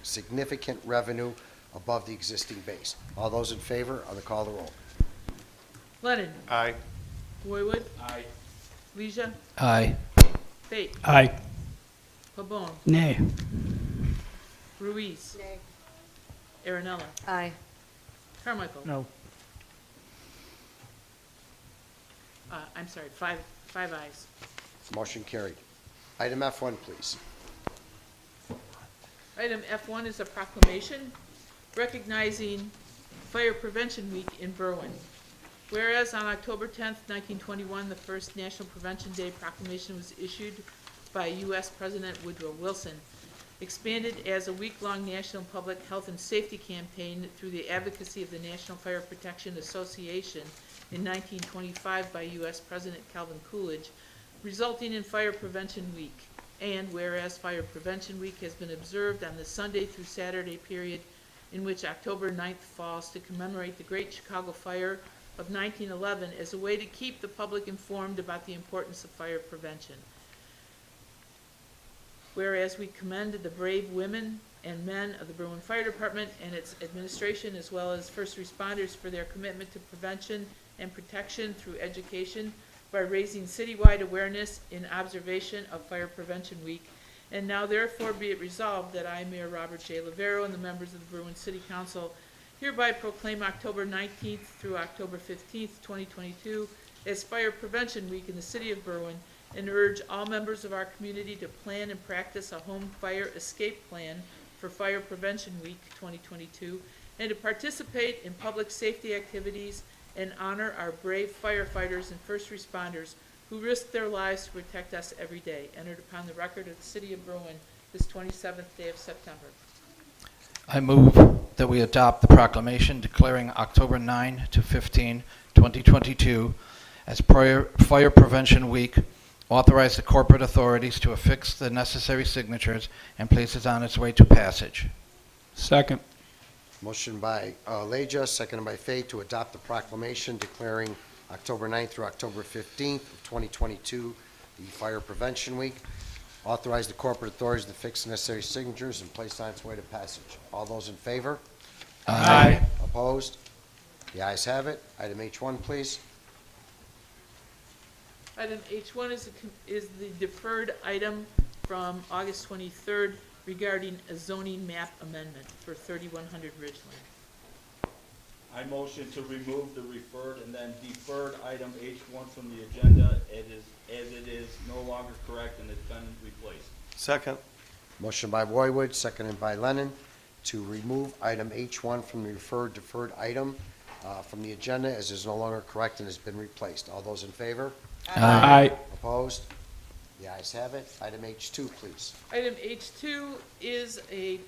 significant revenue above the existing base. All those in favor, on the call of the roll. Lennon. Aye. Boywood. Aye. Leisure. Aye. Fate. Aye. Pabon. Nay. Ruiz. Nay. Aaronella. Aye. Carmichael. No. I'm sorry, five ayes. Motion carried. Item F1, please. Item F1 is a proclamation recognizing Fire Prevention Week in Berwyn. Whereas on October 10th, 1921, the first National Prevention Day proclamation was issued by U.S. President Woodrow Wilson, expanded as a week-long national public health and safety campaign through the advocacy of the National Fire Protection Association in 1925 by U.S. President Calvin Coolidge, resulting in Fire Prevention Week. And whereas Fire Prevention Week has been observed on the Sunday through Saturday period in which October 9th falls to commemorate the Great Chicago Fire of 1911 as a way to keep the public informed about the importance of fire prevention. Whereas we commend the brave women and men of the Berwyn Fire Department and its administration, as well as first responders, for their commitment to prevention and protection through education by raising citywide awareness in observation of Fire Prevention Week. And now therefore be it resolved that I, Mayor Robert J. Lavero, and the members of the Berwyn City Council hereby proclaim October 19th through October 15th, 2022 as Fire Prevention Week in the city of Berwyn, and urge all members of our community to plan and practice a home fire escape plan for Fire Prevention Week 2022, and to participate in public safety activities and honor our brave firefighters and first responders who risk their lives to protect us every day. Entered upon the record of the city of Berwyn this 27th day of September. I move that we adopt the proclamation declaring October 9 to 15, 2022 as Fire Prevention Week, authorize the corporate authorities to affix the necessary signatures, and place it on its way to passage. Second. Motion by Leja, seconded by Fate, to adopt the proclamation declaring October 9th through October 15th of 2022 the Fire Prevention Week. Authorize the corporate authorities to fix the necessary signatures and place on its way to passage. All those in favor? Aye. Opposed? The ayes have it. Item H1, please. Item H1 is the deferred item from August 23rd regarding a zoning map amendment for 3100 Ridgeland. I motion to remove the referred and then deferred item H1 from the agenda as it is no longer correct and has been replaced. Second. Motion by Boywood, seconded by Lennon, to remove item H1 from the deferred item from the agenda as is no longer correct and has been replaced. All those in favor? Aye. Opposed? The ayes have it. Item H2, please. Item H2 is a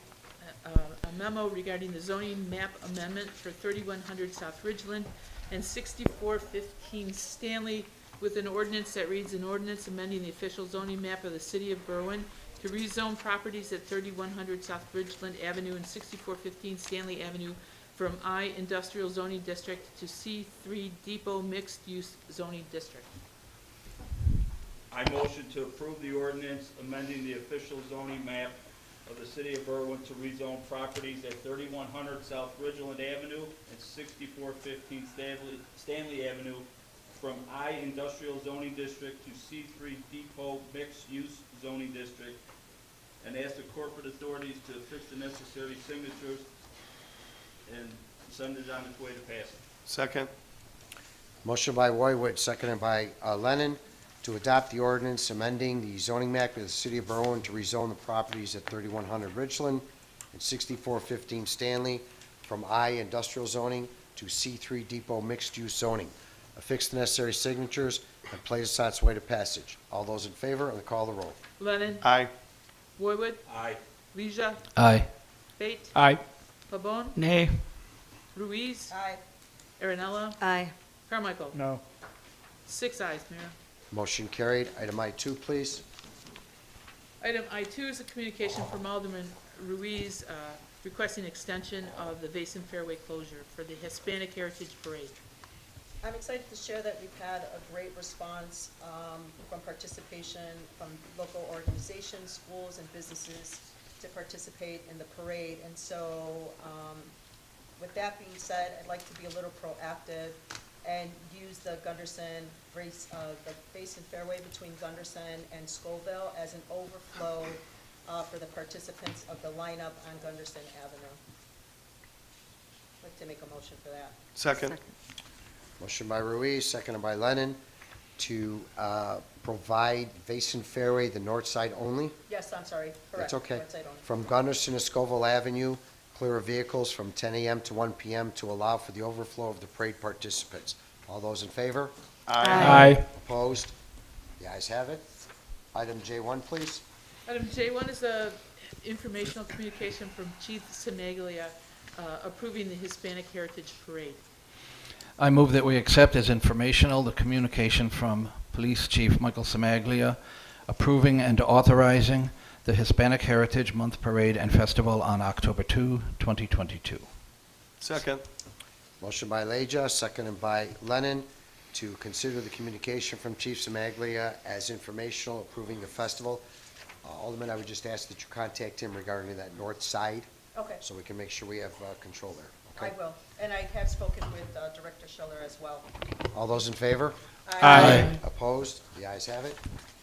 memo regarding the zoning map amendment for 3100 South Ridgeland and 6415 Stanley, with an ordinance that reads, an ordinance amending the official zoning map of the city of Berwyn to rezone properties at 3100 South Ridgeland Avenue and 6415 Stanley Avenue from I Industrial Zoning District to C3 Depot Mixed Use Zoning District. I motion to approve the ordinance amending the official zoning map of the city of Berwyn to rezone properties at 3100 South Ridgeland Avenue and 6415 Stanley Avenue from I Industrial Zoning District to C3 Depot Mixed Use Zoning District, and ask the corporate authorities to affix the necessary signatures and send it on its way to passage. Second. Motion by Boywood, seconded by Lennon, to adopt the ordinance amending the zoning map of the city of Berwyn to rezone the properties at 3100 Ridgeland and 6415 Stanley from I Industrial Zoning to C3 Depot Mixed Use Zoning. Affix the necessary signatures and place it on its way to passage. All those in favor, on the call of the roll. Lennon. Aye. Boywood. Aye. Leisure. Aye. Fate. Aye. Pabon. Nay. Ruiz. Aye. Aaronella. Aye. Carmichael. No. 6 ayes, Mayor. Motion carried. Item I2, please. Item I2 is a communication from Alderman Ruiz requesting extension of the Vason Fairway closure for the Hispanic Heritage Parade. I'm excited to share that we've had a great response from participation from local organizations, schools, and businesses to participate in the parade. And so with that being said, I'd like to be a little proactive and use the Gunderson race, the Basin Fairway between Gunderson and Scoville as an overflow for the participants of the lineup on Gunderson Avenue. I'd like to make a motion for that. Second. Motion by Ruiz, seconded by Lennon, to provide Basin Fairway, the north side only. Yes, I'm sorry, correct. That's okay. North side only. From Gunderson to Scoville Avenue, clear of vehicles from 10 a.m. to 1 p.m. to allow for the overflow of the parade participants. All those in favor? Aye. Opposed? The ayes have it. Item J1, please. Item J1 is a informational communication from Chief Semaglia approving the Hispanic Heritage Parade. I move that we accept as informational the communication from Police Chief Michael Semaglia approving and authorizing the Hispanic Heritage Month Parade and Festival on October 2, 2022. Second. Motion by Leja, seconded by Lennon, to consider the communication from Chief Semaglia as informational, approving the festival. Alderman, I would just ask that you contact him regarding that north side, Okay, so we can make sure we have control there. I will. And I have spoken with Director Schiller as well. All those in favor? Aye. Opposed? The ayes have it.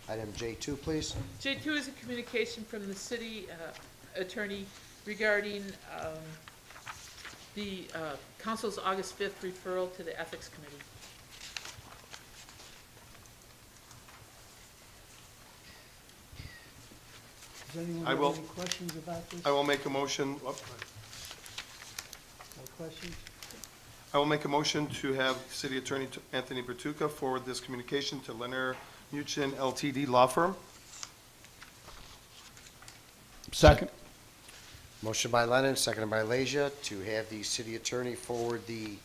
Item J2, please. J2 is a communication from the city attorney regarding the council's August 5th referral to the Ethics Committee. Does anyone I have will- any questions about this? I will make a motion, No questions? I will make a motion to have City Attorney Anthony Bertucca forward this communication to Leonard Muchin LTD Law Firm. Second. Motion by Lennon, seconded by Leja, to have the city attorney forward the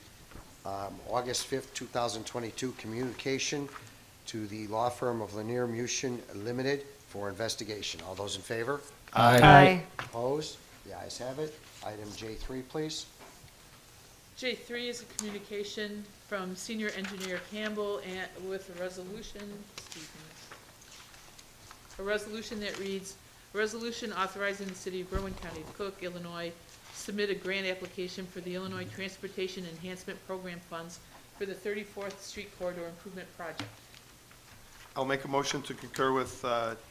August 5th, 2022 communication to the law firm of Lanier Muchin Limited for investigation. All those in favor? Aye. Opposed? The ayes have it. Item J3, please. J3 is a communication from Senior Engineer Campbell and with a resolution, a resolution that reads, "A resolution authorizing the city of Berwyn County, Cook, Illinois, submit a grant application for the Illinois Transportation Enhancement Program funds for the 34th Street Corridor Improvement Project." I'll make a motion to concur with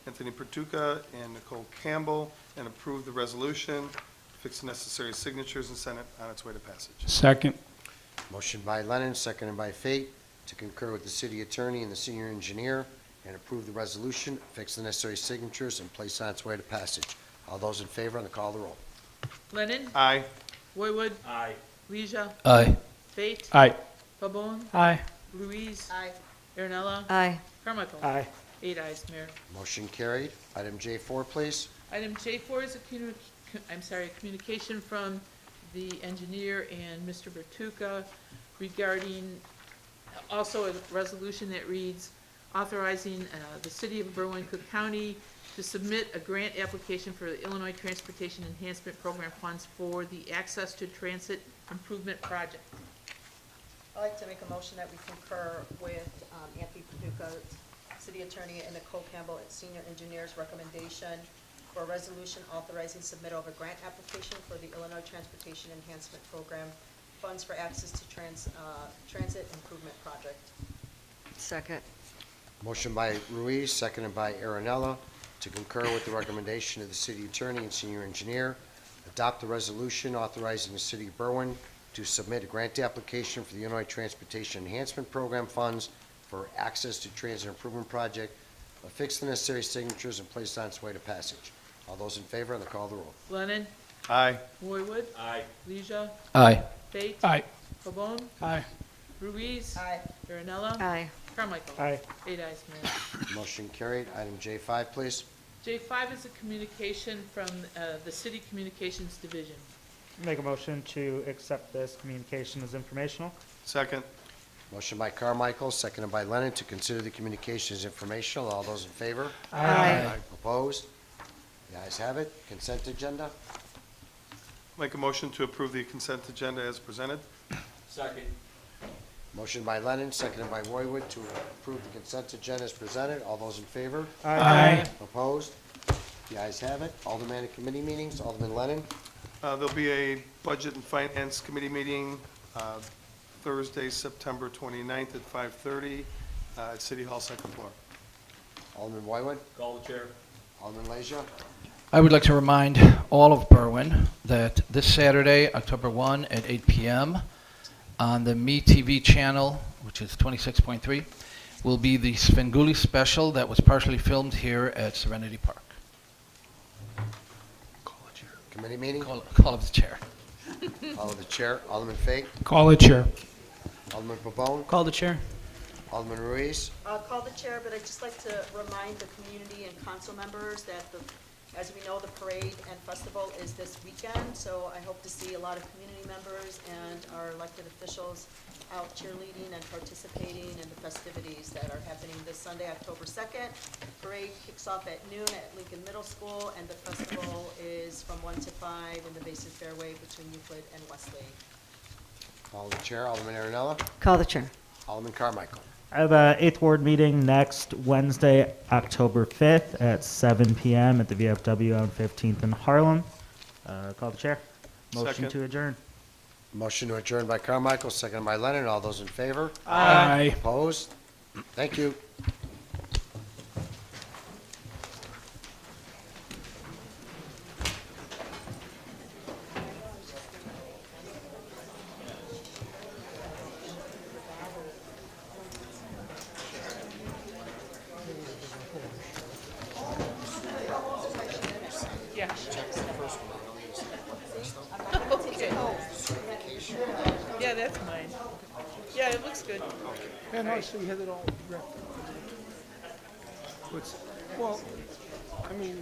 Anthony Bertucca and Nicole Campbell and approve the resolution, fix the necessary signatures, and send it on its way to passage. Second. Motion by Lennon, seconded by Fate, to concur with the city attorney and the senior engineer and approve the resolution, fix the necessary signatures, and place on its way to passage. All those in favor on the call of the roll. Lennon? Aye. Roywood? Aye. Leisure? Aye. Fate? Aye. Pabon? Aye. Ruiz? Aye. Aaronella? Aye. Carmichael? Aye. 8 ayes, Mayor. Motion carried. Item J4, please. Item J4 is a communication from the engineer and Mr. Bertucca regarding also a resolution that reads, authorizing the city of Berwyn, Cook County to submit a grant application for the Illinois Transportation Enhancement Program funds for the Access to Transit Improvement Project. I'd like to make a motion that we concur with Anthony Paducah, city attorney, and Nicole Campbell, and senior engineer's recommendation for a resolution authorizing submittal of a grant application for the Illinois Transportation Enhancement Program funds for access to transit improvement project. Second. Motion by Ruiz, seconded by Aaronella, to concur with the recommendation of the city attorney and senior engineer, adopt the resolution authorizing the city of Berwyn to submit a grant application for the Illinois Transportation Enhancement Program funds for access to transit improvement project, affix the necessary signatures, and place on its way to passage. All those in favor on the call of the roll. Lennon? Aye. Roywood? Aye. Leisure? Aye. Fate? Aye. Pabon? Aye. Ruiz? Aye. Aaronella? Aye. Carmichael? Aye. 8 ayes, Mayor. Motion carried. Item J5, please. J5 is a communication from the City Communications Division. Make a motion to accept this communication as informational. Second. Motion by Carmichael, seconded by Lennon, to consider the communication as informational. All those in favor? Aye. Opposed? The ayes have it. Consent agenda. Make a motion to approve the consent agenda as presented. Second. Motion by Lennon, seconded by Roywood to approve the consent agenda as presented. All those in favor? Aye. Opposed? The ayes have it. Alderman committee meetings, Alderman Lennon. There'll be a Budget and Finance Committee meeting Thursday, September 29th at 5:30 at City Hall, second floor. Alderman Roywood. Call the chair. Alderman Leisure. I would like to remind all of Berwyn that this Saturday, October 1 at 8 p.m. on the Me TV channel, which is 26.3, will be the Svengoolie special that was partially filmed here at Serenity Park. Committee meeting. Call of the chair. Call of the chair. Alderman Fate. Call the chair. Alderman Pabon. Call the chair. Alderman Ruiz. Call the chair, but I'd just like to remind the community and council members that as we know, the parade and festival is this weekend, so I hope to see a lot of community members and our elected officials out cheerleading and participating in the festivities that are happening this Sunday, October 2nd. Parade kicks off at noon at Lincoln Middle School, and the festival is from 1 to 5 in the Basin Fairway between Euclid and Wesley. Call the chair. Alderman Arenella. Call the chair. Alderman Carmichael. I have a 8th Ward meeting next Wednesday, October 5th at 7 p.m. at the VFW on 15th in Harlem. Call the chair. Motion Second. to adjourn. Motion to adjourn by Carmichael, seconded by Lennon. All those in favor? Aye. Opposed? Thank you. Yeah. Okay. Yeah, that's mine. Yeah, it looks good. Yeah, no, so you had it all wrapped up. Well, I mean,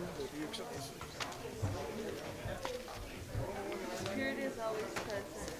Spirit is always present.